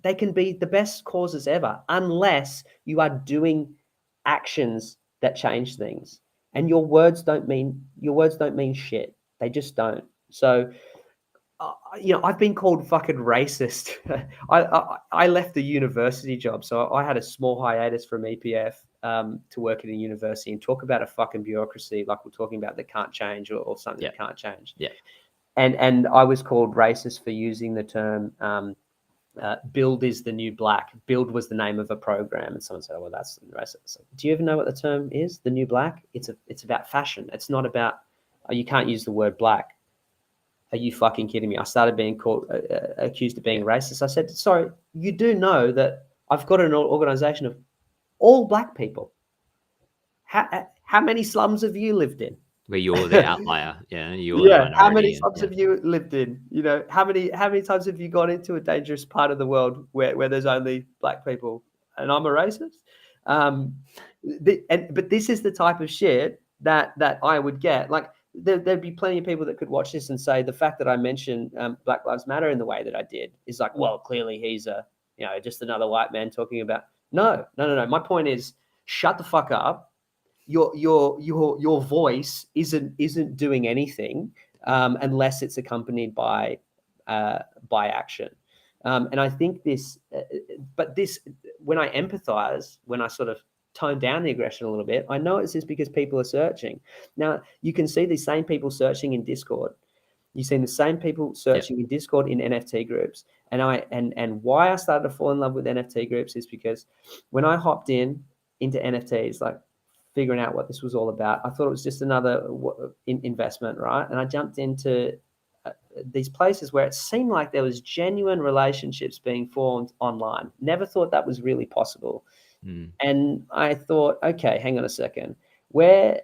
they can be the best causes ever, unless you are doing actions that change things. And your words don't mean shit. They just don't. So, I've been called fucking racist. I left the university job, so I had a small hiatus from EPF to work at a university and talk about a fucking bureaucracy like we're talking about that can't change, or something that can't change. Yeah. And I was called racist for using the term build is the new black. Build was the name of a program, and someone said, "Oh, well, that's racist." Do you even know what the term is? The new black? It's about fashion. It's not about. Oh, you can't use the word black. Are you fucking kidding me? I started being accused of being racist. I said, "Sorry, you do know that I've got an organization of all black people. how many slums have you lived in? Where you're the outlier, you're the minority. How many slums have you lived in? How many times have you gone into a dangerous part of the world where there's only black people? And I'm a racist. But this is the type of shit that I would get. Like there'd be plenty of people that could watch this and say the fact that I mentioned Black Lives Matter in the way that I did is like, well, clearly he's just another white man talking about. No. My point is, shut the fuck up. Your voice isn't doing anything unless it's accompanied by action. And I think this, when I empathize, when I sort of tone down the aggression a little bit, I know it's just because people are searching. Now you can see these same people searching in Discord. You've seen the same people searching in Discord in NFT groups. And why I started to fall in love with NFT groups is because when I hopped into NFTs, like figuring out what this was all about, I thought it was just another investment, right? And I jumped into these places where it seemed like there was genuine relationships being formed online. Never thought that was really possible. And I thought, okay, hang on a second, where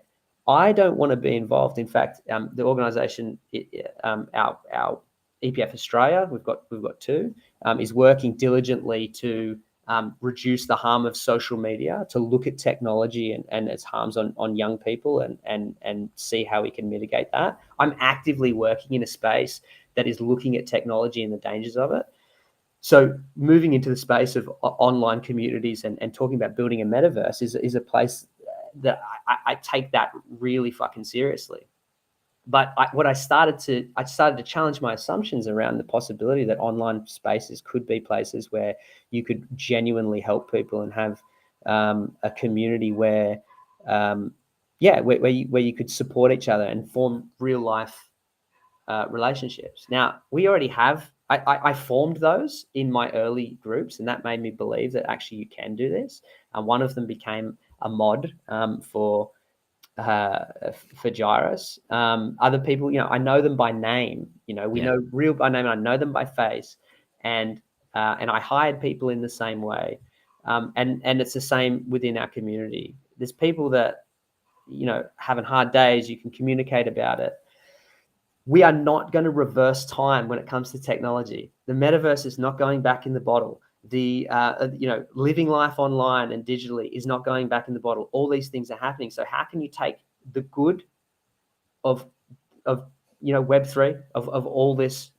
I don't want to be involved. In fact, the organisation, our EPF Australia, we've got two, is working diligently to reduce the harm of social media, to look at technology and its harms on young people and see how we can mitigate that. I'm actively working in a space that is looking at technology and the dangers of it. So moving into the space of online communities and talking about building a metaverse is a place that I take that really fucking seriously. But I started to challenge my assumptions around the possibility that online spaces could be places where you could genuinely help people and have a community where you could support each other and form real life relationships. Now we already have. I formed those in my early groups, and that made me believe that actually you can do this. And one of them became a mod for Gyris. Other people, I know them by name. We know real by name. And I know them by face, and I hired people in the same way. And it's the same within our community. There's people that having hard days. You can communicate about it. We are not going to reverse time when it comes to technology. The metaverse is not going back in the bottle. The living life online and digitally is not going back in the bottle. All these things are happening. So how can you take the good of Web3 of all this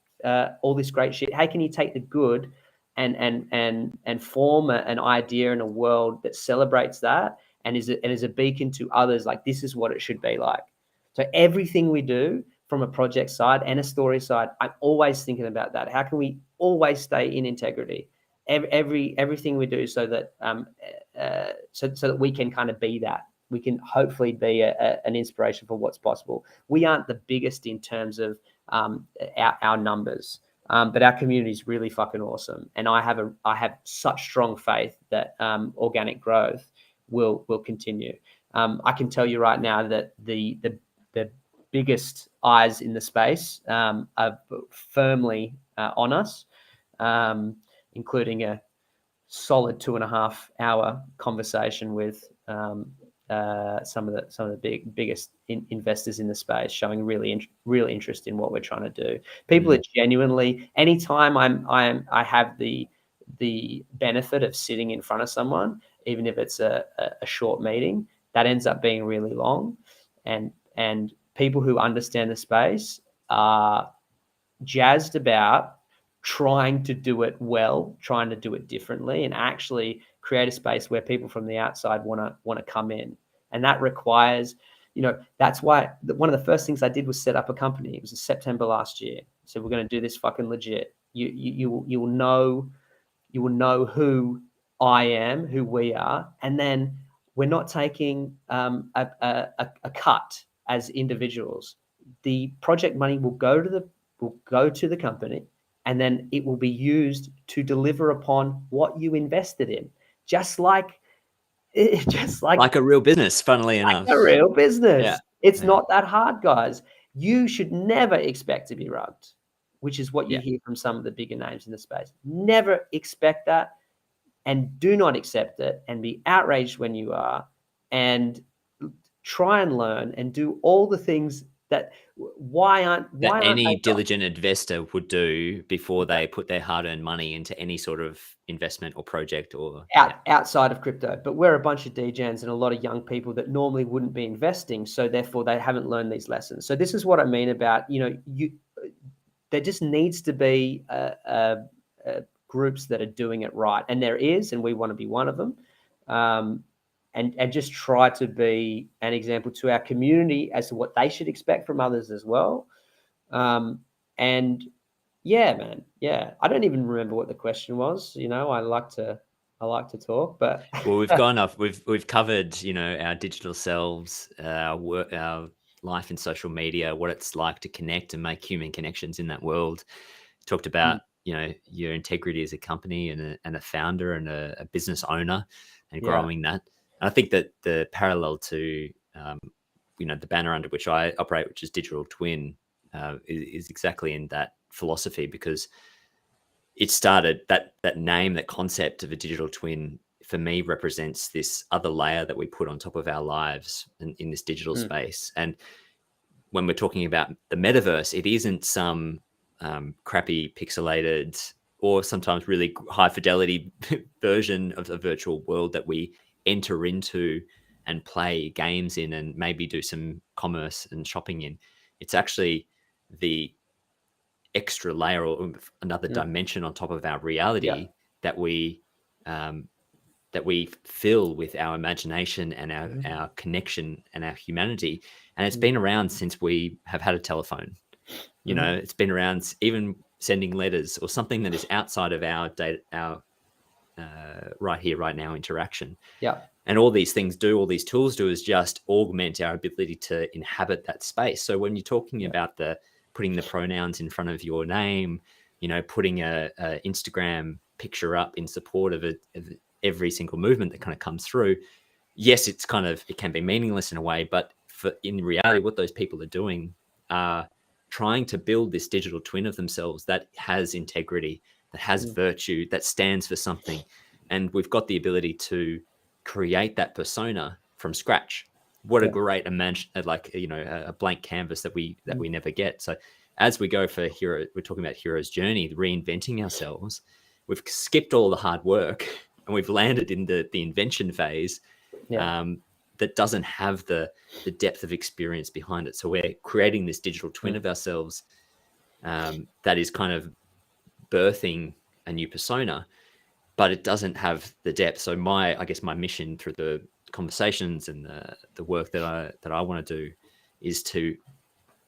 great shit? How can you take the good and form an idea in a world that celebrates that and is a beacon to others? Like, this is what it should be like. So everything we do, from a project side and a story side, I'm always thinking about that. How can we always stay in integrity? Everything we do, so that so that we can kind of be that. We can hopefully be an inspiration for what's possible. We aren't the biggest in terms of our numbers, but our community is really fucking awesome. And I have such strong faith that organic growth will continue. I can tell you right now that the biggest eyes in the space are firmly on us, including a solid 2.5 hour conversation with some of the biggest investors in the space, showing real interest in what we're trying to do. People are genuinely, anytime I have the benefit of sitting in front of someone, even if it's a short meeting, that ends up being really long, and people who understand the space are jazzed about trying to do it well, trying to do it differently, and actually create a space where people from the outside want to come in. And that requires, that's why one of the first things I did was set up a company. It was in September last year. So we're going to do this fucking legit. You will know who I am, who we are, and then we're not taking a cut as individuals. The project money will go to the company, and then it will be used to deliver upon what you invested in, just like a real business. Funnily enough, a real business. Yeah. It's not that hard, guys. You should never expect to be rugged, which is what you hear from some of the bigger names in the space. Never expect that, and do not accept it, and be outraged when you are, and try and learn and do all the things that any diligent investor would do before they put their hard-earned money into any sort of investment or project or outside of crypto. But we're a bunch of degens and a lot of young people that normally wouldn't be investing, so therefore they haven't learned these lessons. So this is what I mean about, there just needs to be groups that are doing it right, and there is, and we want to be one of them. And just try to be an example to our community as to what they should expect from others as well. And yeah, man, yeah, I don't even remember what the question was. I like to talk, but well, we've gone off. We've covered, our digital selves, our work, our life in social media, what it's like to connect and make human connections in that world. Talked about your integrity as a company and a founder and a business owner and growing that. I think that the parallel to, the banner under which I operate, which is Digital Twin, is exactly in that philosophy, because it started that name, that concept of a digital twin, for me, represents this other layer that we put on top of our lives in this digital space. And when we're talking about the metaverse, it isn't some crappy pixelated or sometimes really high fidelity version of the virtual world that we enter into and play games in and maybe do some commerce and shopping in. It's actually the extra layer or another dimension on top of our reality that we fill with our imagination and our connection and our humanity. And it's been around since we have had a telephone. It's been around, even sending letters or something that is outside of our right here, right now interaction. Yeah. And all these tools do is just augment our ability to inhabit that space. So when you're talking about putting the pronouns in front of your name, putting a Instagram picture up in support of every single movement that kind of comes through. Yes, it can be meaningless in a way, but in reality, what those people are doing are trying to build this digital twin of themselves that has integrity, that has virtue, that stands for something. And we've got the ability to create that persona from scratch. What a great a blank canvas that we never get. So as we go for hero, we're talking about hero's journey, reinventing ourselves. We've skipped all the hard work and we've landed in the invention phase that doesn't have the depth of experience behind it. So we're creating this digital twin of ourselves that is kind of birthing a new persona, but it doesn't have the depth. So my mission through the conversations and the work that I want to do is to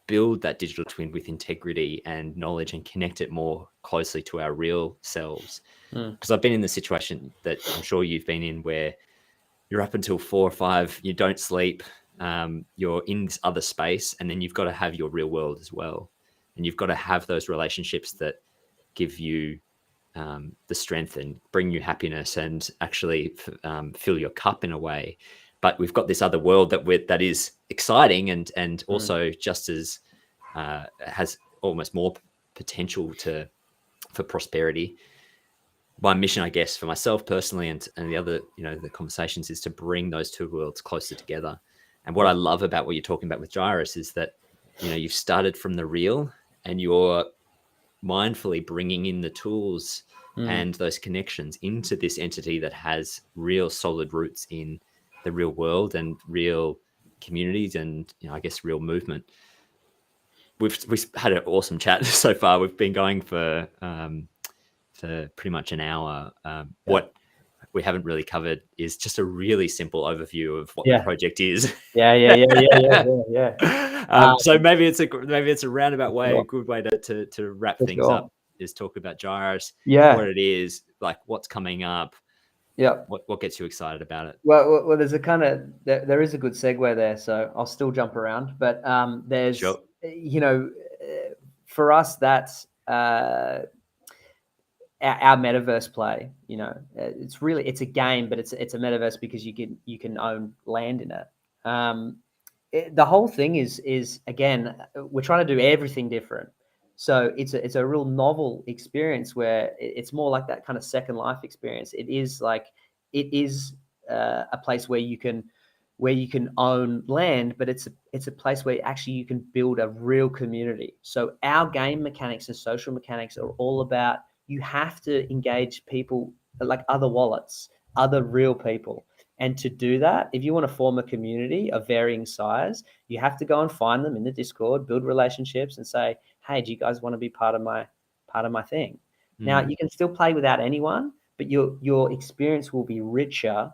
build that digital twin with integrity and knowledge and connect it more closely to our real selves. Because I've been in the situation that I'm sure you've been in, where you're up until 4 or 5, you don't sleep, you're in this other space, and then you've got to have your real world as well. And you've got to have those relationships that give you the strength and bring you happiness and actually fill your cup in a way. But we've got this other world that is exciting and also just as has almost more potential for prosperity. My mission, I guess, for myself personally and the other, the conversations, is to bring those two worlds closer together. And what I love about what you're talking about with Gyris is that, you've started from the real and you're mindfully bringing in the tools and those connections into this entity that has real solid roots in the real world and real communities and, I guess, real movement. We've had an awesome chat so far. We've been going for pretty much an hour. What we haven't really covered is just a really simple overview of what the project is. Yeah. So maybe it's a roundabout way, a good way to wrap things up, is talk about Gyris, what it is, like what's coming up. Yeah. What gets you excited about it? Well, there's there is a good segue there, so I'll still jump around. But there's, for us, that's our metaverse play. It's a game, but it's a metaverse because you can own land in it. The whole thing is again, we're trying to do everything different. So it's a real novel experience where it's more like that kind of Second Life experience. It is a place where you can where you can own land, but it's a place where actually you can build a real community. So our game mechanics and social mechanics are all about, you have to engage people like other wallets, other real people. And to do that, if you want to form a community of varying size, you have to go and find them in the Discord, build relationships and say, hey, do you guys want to be part of my thing? Now, you can still play without anyone, but your experience will be richer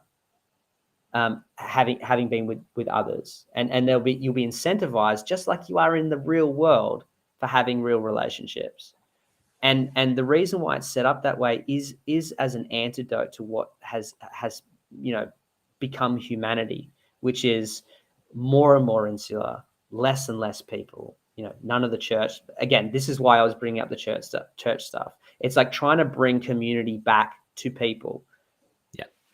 having been with others, and you'll be incentivized just like you are in the real world for having real relationships. And the reason why it's set up that way is as an antidote to what has become humanity, which is more and more insular, less and less people. None of the church. Again, this is why I was bringing up the church stuff. It's like trying to bring community back to people.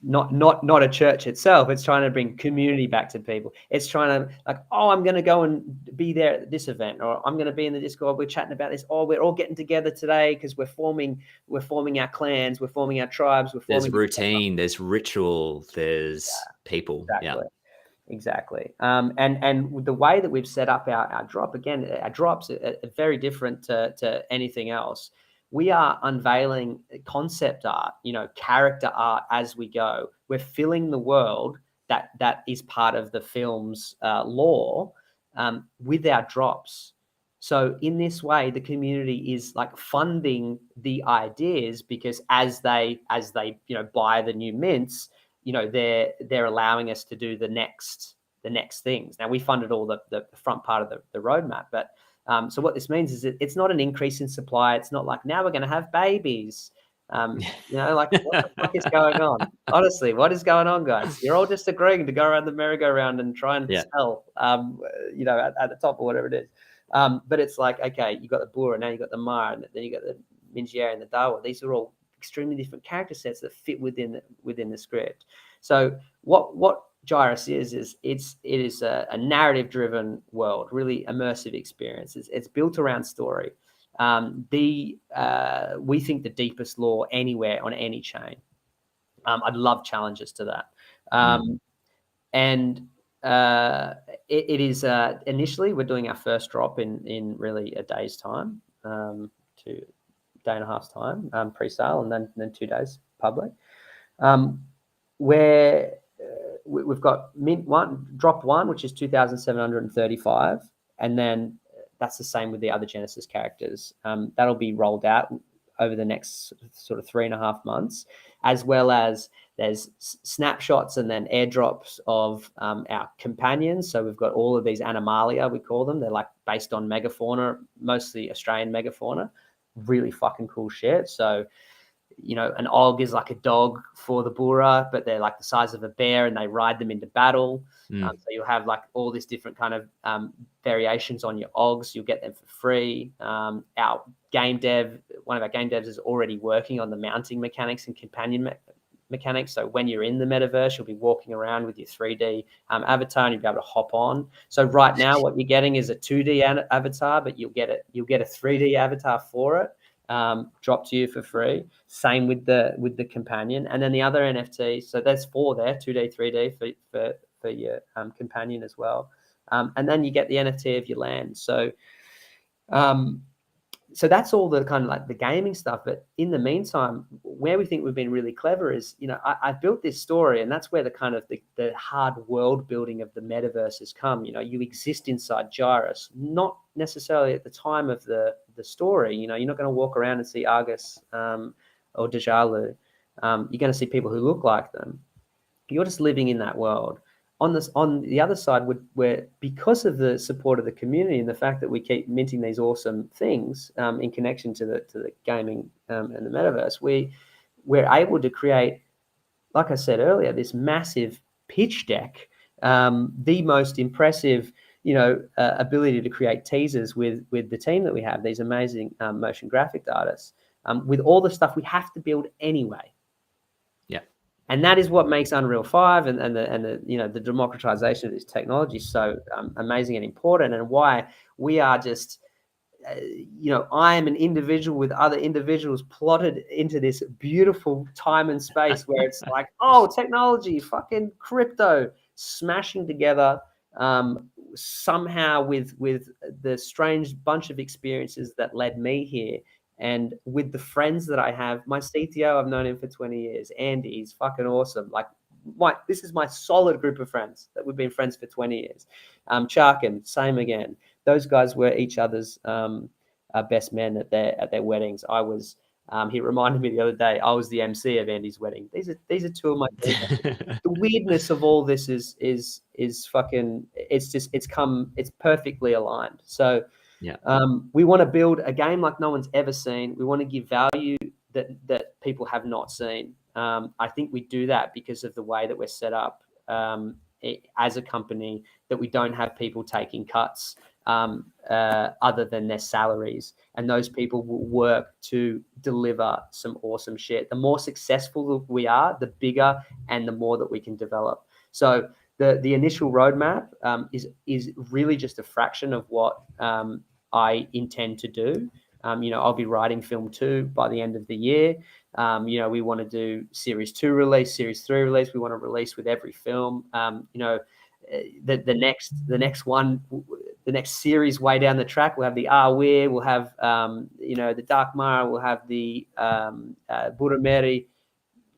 Not a church itself. It's trying to bring community back to people. It's trying to I'm going to go and be there at this event, or I'm going to be in the Discord. We're chatting about this. We're all getting together today because we're forming our clans. We're forming our tribes. There's routine. There's ritual. There's people. Exactly. And the way that we've set up our drop, again, our drops are very different to anything else. We are unveiling concept art, character art as we go. We're filling the world that is part of the film's lore with our drops. So in this way, the community is funding the ideas, because as they buy the new mints, they're allowing us to do the next things. Now, we funded all the front part of the roadmap, but so what this means is it's not an increase in supply. It's not like now we're going to have babies. What the fuck is going on? Honestly, what is going on, guys? You're all just agreeing to go around the merry-go-round and try and sell, at the top or whatever it is. But it's like, okay, you got the Bura, now you got the Mar, and then you got the Mingier and the Dawa. These are all extremely different character sets that fit within the script. So what Gyris is it is a narrative-driven world, really immersive experience. It's built around story. We think the deepest lore anywhere on any chain. I'd love challenges to that. And it is initially we're doing our first drop in really a day's time, to day and a half's time, pre-sale, and then 2 days public, where we've got drop one, which is 2,735, and then that's the same with the other Genesis characters. That'll be rolled out over the next sort of 3.5 months, as well as there's snapshots and then airdrops of our companions. So we've got all of these animalia, we call them. They're based on megafauna, mostly Australian megafauna. Really fucking cool shit. So an Og is like a dog for the Bura, but they're the size of a bear, and they ride them into battle. So you'll have all these different kind of variations on your Ogs. You'll get them for free. One of our game devs is already working on the mounting mechanics and companion mechanics. So when you're in the metaverse, you'll be walking around with your 3D avatar, and you'll be able to hop on. So right now, what you're getting is a 2D avatar, but you'll get a 3D avatar for it. Dropped to you for free. Same with the companion, and then the other NFT. So there's 4 there, 2D, 3D for your companion as well. And then you get the NFT of your land. So so that's all the kind of the gaming stuff. But in the meantime, where we think we've been really clever is, I built this story, and that's where the kind of the hard world building of the metaverse has come. You exist inside Gyris, not necessarily at the time of the story. You're not going to walk around and see Argus or Dejalu. You're going to see people who look like them. You're just living in that world. On the other side, we're because of the support of the community and the fact that we keep minting these awesome things in connection to the gaming and the metaverse, we're able to create, like I said earlier, this massive pitch deck, the most impressive, ability to create teasers with the team that we have, these amazing motion graphic artists, with all the stuff we have to build anyway. And that is what makes Unreal 5 and the democratization of this technology so amazing and important, and why we are just, I am an individual with other individuals plotted into this beautiful time and space where it's technology, fucking crypto, smashing together somehow with the strange bunch of experiences that led me here. And with the friends that I have, my CTO, I've known him for 20 years. Andy, he's fucking awesome. Like, this is my solid group of friends that we've been friends for 20 years. Charkin, same again. Those guys were each other's best men at their weddings. He reminded me the other day, I was the MC of Andy's wedding. These are two of my the weirdness of all this is fucking, it's perfectly aligned. So we want to build a game like no one's ever seen. We want to give value that people have not seen. I think we do that because of the way that we're set up as a company, that we don't have people taking cuts other than their salaries. And those people will work to deliver some awesome shit. The more successful we are, the bigger and the more that we can develop. So the initial roadmap is really just a fraction of what I intend to do. I'll be writing film 2 by the end of the year. We want to do series 2 release, series 3 release. We want to release with every film. The next one, the next series way down the track, we'll have the Weir, we'll have the Dark Mara, we'll have the Burameri,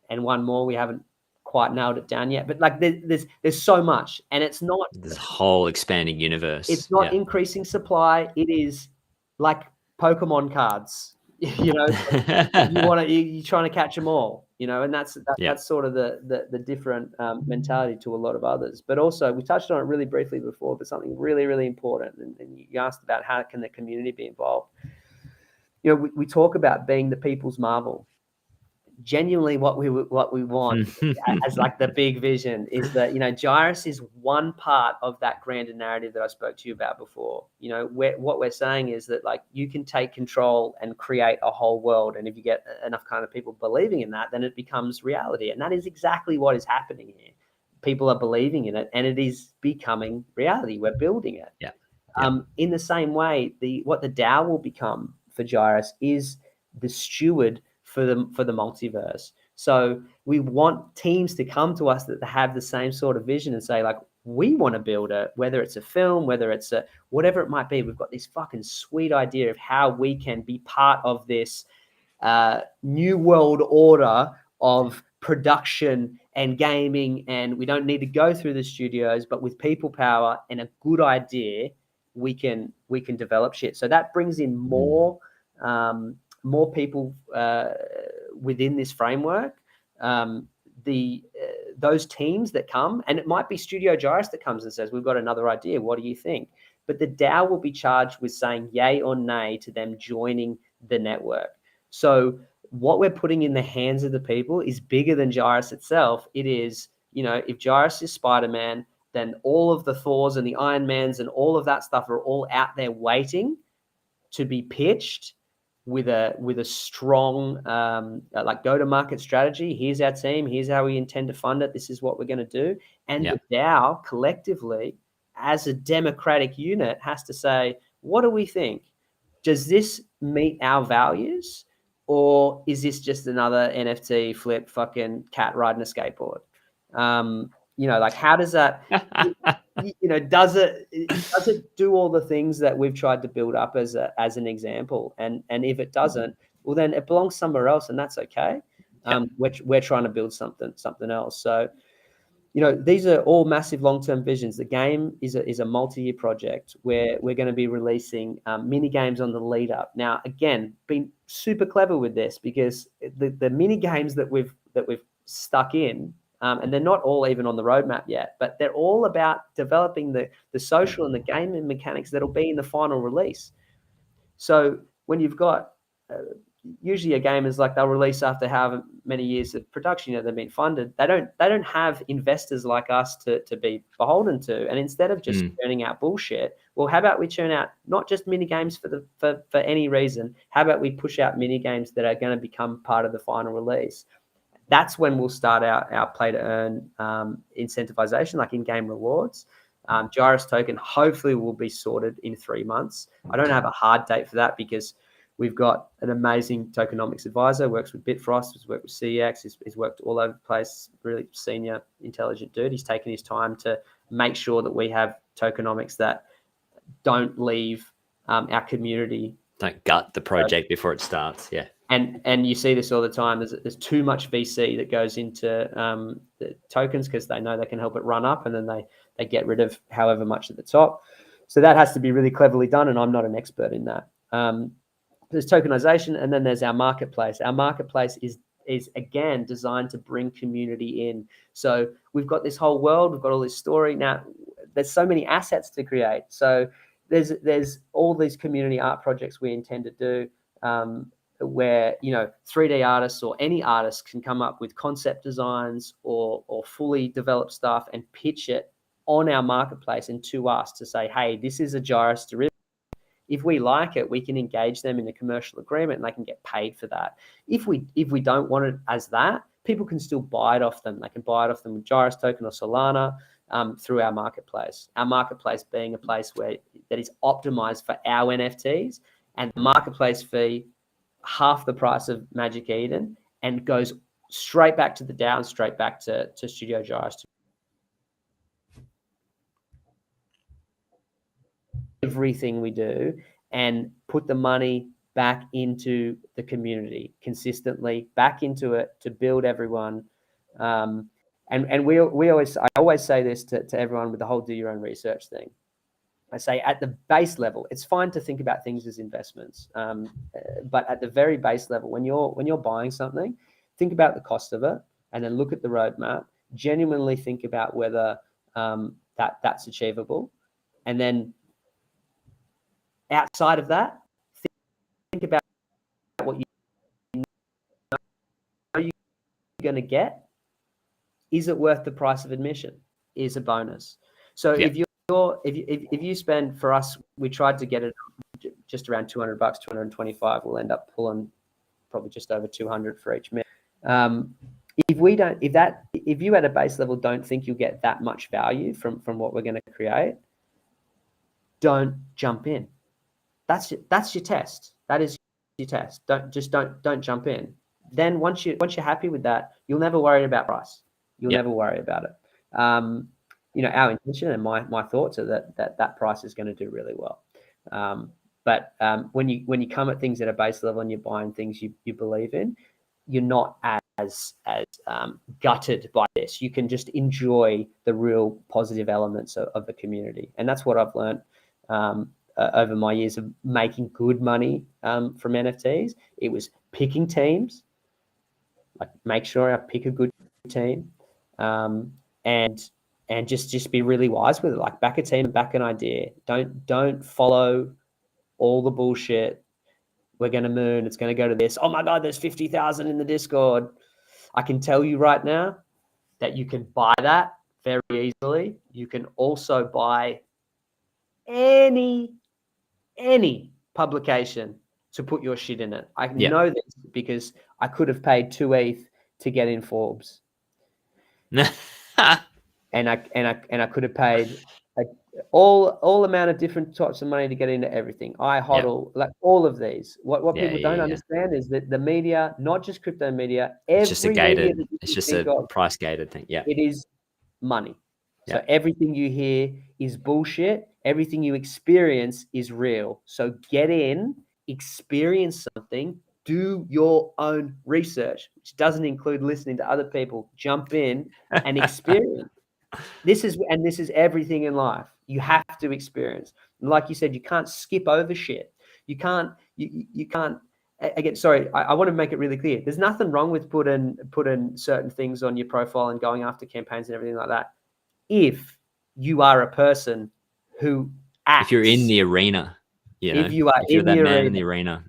and one more. We haven't quite nailed it down yet, but like there's so much, and it's not this whole expanding universe. It's not increasing supply. It is like Pokemon cards. You're trying to catch them all. And that's sort of the different mentality to a lot of others. But also, we touched on it really briefly before, but something really, really important. And you asked about how can the community be involved. We talk about being the people's Marvel. Genuinely, what we want as like the big vision is that Gyris is one part of that grander narrative that I spoke to you about before. What we're saying is that like you can take control and create a whole world, and if you get enough kind of people believing in that, then it becomes reality. And that is exactly what is happening here. People are believing in it, and it is becoming reality. We're building it. In the same way, what the DAO will become for Gyris is the steward for the multiverse. So we want teams to come to us that have the same sort of vision and say, like, we want to build it, whether it's a film, whether it's whatever it might be. We've got this fucking sweet idea of how we can be part of this new world order of production and gaming, and we don't need to go through the studios, but with people power and a good idea, we can develop shit. So that brings in more people within this framework. Those teams that come, and it might be Studio Gyris that comes and says, we've got another idea, what do you think? But the DAO will be charged with saying yay or nay to them joining the network. So what we're putting in the hands of the people is bigger than Gyris itself. It is, if Gyris is Spider-Man, then all of the Thors and the Iron Mans and all of that stuff are all out there waiting to be pitched with a strong like go-to-market strategy. Here's our team. Here's how we intend to fund it. This is what we're going to do. And the DAO collectively, as a democratic unit, has to say, what do we think? Does this meet our values, or is this just another NFT flip fucking cat riding a skateboard? Like how does that? Does it do all the things that we've tried to build up as an example? And if it doesn't, well, then it belongs somewhere else, and that's okay. We're trying to build something else. So, these are all massive long-term visions. The game is a multi-year project where we're going to be releasing mini games on the lead up. Now, again, been super clever with this because the mini games that we've stuck in. And they're not all even on the roadmap yet, but they're all about developing the social and the gaming mechanics that'll be in the final release. So when you've got usually a game is like they'll release after however many years of production they've been funded. They don't have investors like us to be beholden to. And instead of just churning out bullshit, well, how about we churn out not just mini games for any reason? How about we push out mini games that are going to become part of the final release? That's when we'll start our play to earn incentivization, like in-game rewards. Gyris token hopefully will be sorted in 3 months. I don't have a hard date for that because We've got an amazing tokenomics advisor, works with Bitfrost, has worked with CEX, he's worked all over the place, really senior, intelligent dude. He's taken his time to make sure that we have tokenomics that don't leave our community. Don't gut the project before it starts, yeah. And you see this all the time. There's too much VC that goes into the tokens because they know they can help it run up, and then they get rid of however much at the top. So that has to be really cleverly done, and I'm not an expert in that. There's tokenization, and then there's our marketplace. Our marketplace is again designed to bring community in. So we've got this whole world, we've got all this story. Now there's so many assets to create. So there's all these community art projects we intend to do, where 3D artists or any artist can come up with concept designs or fully developed stuff and pitch it on our marketplace and to us to say, hey, this is a Gyris derivative. If we like it, we can engage them in a commercial agreement and they can get paid for that. If we don't want it as that, people can still buy it off them. They can buy it off them with Gyris token or Solana through our marketplace. Our marketplace being a place that is optimized for our NFTs, and the marketplace fee half the price of Magic Eden and goes straight back to the DAO and straight back to Studio Gyris. Everything we do and put the money back into the community consistently, back into it to build everyone. And I always say this to everyone with the whole do your own research thing. I say at the base level, it's fine to think about things as investments, but at the very base level, when you're buying something, think about the cost of it, and then look at the roadmap. Genuinely think about whether that's achievable, and then outside of that, think about what you know you're going to get. Is it worth the price of admission? Is a bonus. So if you spend, for us, we tried to get it just around $200, 225. We'll end up pulling probably just over 200 for each mint. If you at a base level don't think you'll get that much value from what we're going to create, don't jump in. That's your test. That is your test. Don't jump in. Then once you're happy with that, you'll never worry about price. You'll never worry about it. Our intention and my thoughts are that price is going to do really well. But when you come at things at a base level and you're buying things you believe in, you're not as gutted by this. You can just enjoy the real positive elements of the community, and that's what I've learned over my years of making good money from NFTs. It was picking teams, like make sure I pick a good team, and just be really wise with it. Like back a team and back an idea. Don't follow all the bullshit. We're going to moon. It's going to go to this. Oh my God, there's 50,000 in the Discord. I can tell you right now that you can buy that very easily. You can also buy any publication to put your shit in it. I know this because I could have paid 2 ETH to get in Forbes. and I could have paid all amount of different types of money to get into everything. I hodl, like all of these. What people don't understand is that the media, not just crypto media, it's just a price gated thing. Yeah, it is money. So everything you hear is bullshit. Everything you experience is real. So get in, experience something, do your own research, which doesn't include listening to other people. Jump in and experience. This is everything in life. You have to experience. And like you said, you can't skip over shit. You can't. Again, sorry, I want to make it really clear. There's nothing wrong with putting certain things on your profile and going after campaigns and everything like that. If you are a person who acts, if you're in the arena, if you're that man in the arena,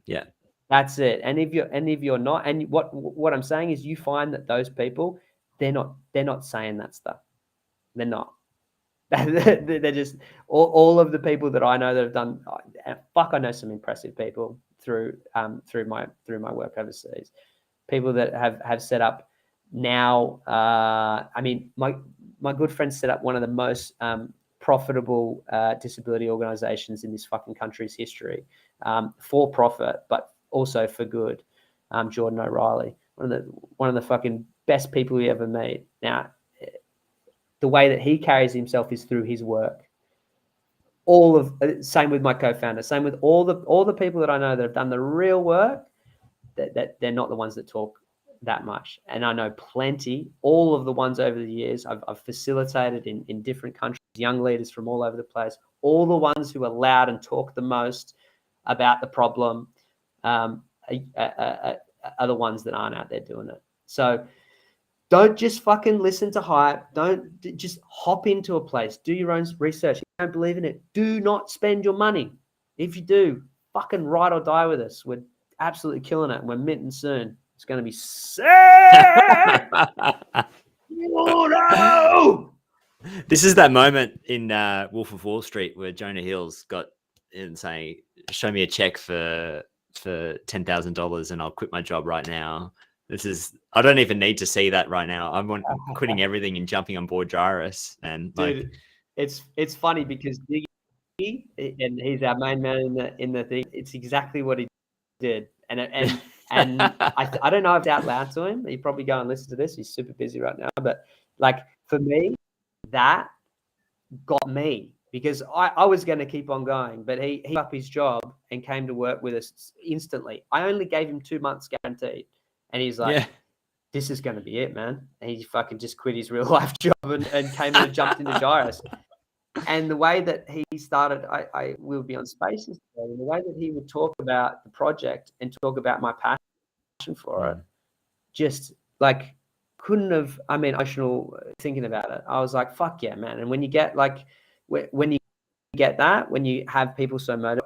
that's it. And if you're not, and what I'm saying is, you find that those people, they're not saying that stuff. They're not. They're just all of the people that I know that have done. I know some impressive people through my work overseas. People that have set up now. I mean, my good friend set up one of the most profitable disability organizations in this fucking country's history, for profit, but also for good, Jordan O'Reilly, one of the fucking best people we ever meet. Now, the way that he carries himself is through his work. Same with my co-founder, same with all the people that I know that have done the real work, that they're not the ones that talk that much. And I know plenty, all of the ones over the years I've facilitated in different countries, young leaders from all over the place, all the ones who are loud and talk the most about the problem are the ones that aren't out there doing it. So don't just fucking listen to hype. Don't just hop into a place. Do your own research. If you don't believe in it, do not spend your money. If you do, fucking ride or die with us. We're absolutely killing it. And we're minting soon. It's going to be sick. Oh, no! This is that moment in Wolf of Wall Street where Jonah Hill's got in saying, "Show me a check for $10,000 and I'll quit my job right now." I don't even need to see that right now. I'm quitting everything and jumping on board Gyris. And dude, it's funny because Diggy, and he's our main man in the thing. It's exactly what he did. And I don't know if it's out loud to him. He probably go and listen to this. He's super busy right now. But like for me, that got me because I was going to keep on going, but he gave up his job and came to work with us instantly. I only gave him 2 months guaranteed. And he's like, this is going to be it, man. And he fucking just quit his real life job and came in and jumped into Gyris. And the way that he started, I will be on Spaces today, and the way that he would talk about the project and talk about my passion for it, just like couldn't have, emotional thinking about it. I was like, fuck yeah, man. And when you get like, when you get that, when you have people so motivated,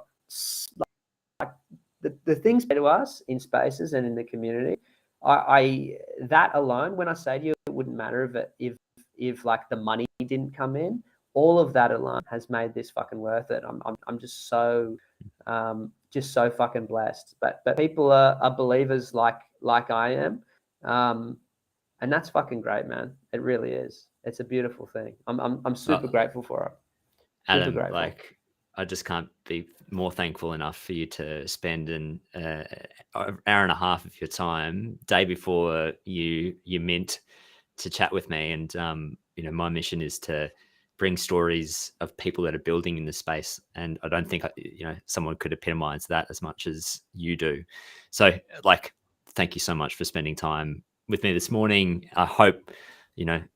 like the things to us in Spaces and in the community, that alone, when I say to you, it wouldn't matter if like the money didn't come in, all of that alone has made this fucking worth it. I'm just so fucking blessed. But people are believers like I am, and that's fucking great, man. It really is. It's a beautiful thing. I'm super grateful for it. Adam, like I just can't be more thankful enough for you to spend an hour and a half of your time day before you mint to chat with me. And my mission is to bring stories of people that are building in the space, and I don't think someone could epitomize that as much as you do. So like, thank you so much for spending time with me this morning. I hope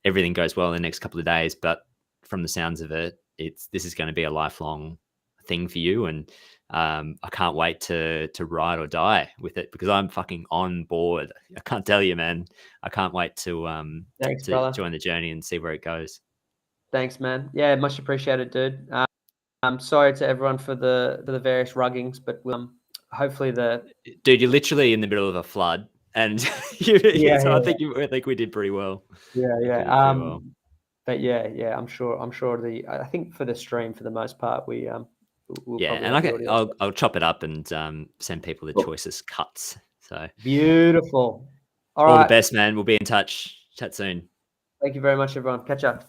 everything goes well in the next couple of days, but from the sounds of it, this is going to be a lifelong thing for you, and I can't wait to ride or die with it because I'm fucking on board. I can't tell you, man. I can't wait to join the journey and see where it goes. Thanks, man. Yeah, much appreciated, dude. I'm sorry to everyone for the various ruggings, but hopefully dude, you're literally in the middle of a flood, and I think we did pretty well. Yeah. But yeah, I'm sure. I think for the stream, for the most part, we'll and I'll chop it up and send people the choicest cuts. So beautiful. All right. The best, man. We'll be in touch. Chat soon. Thank you very much, everyone. Catch up.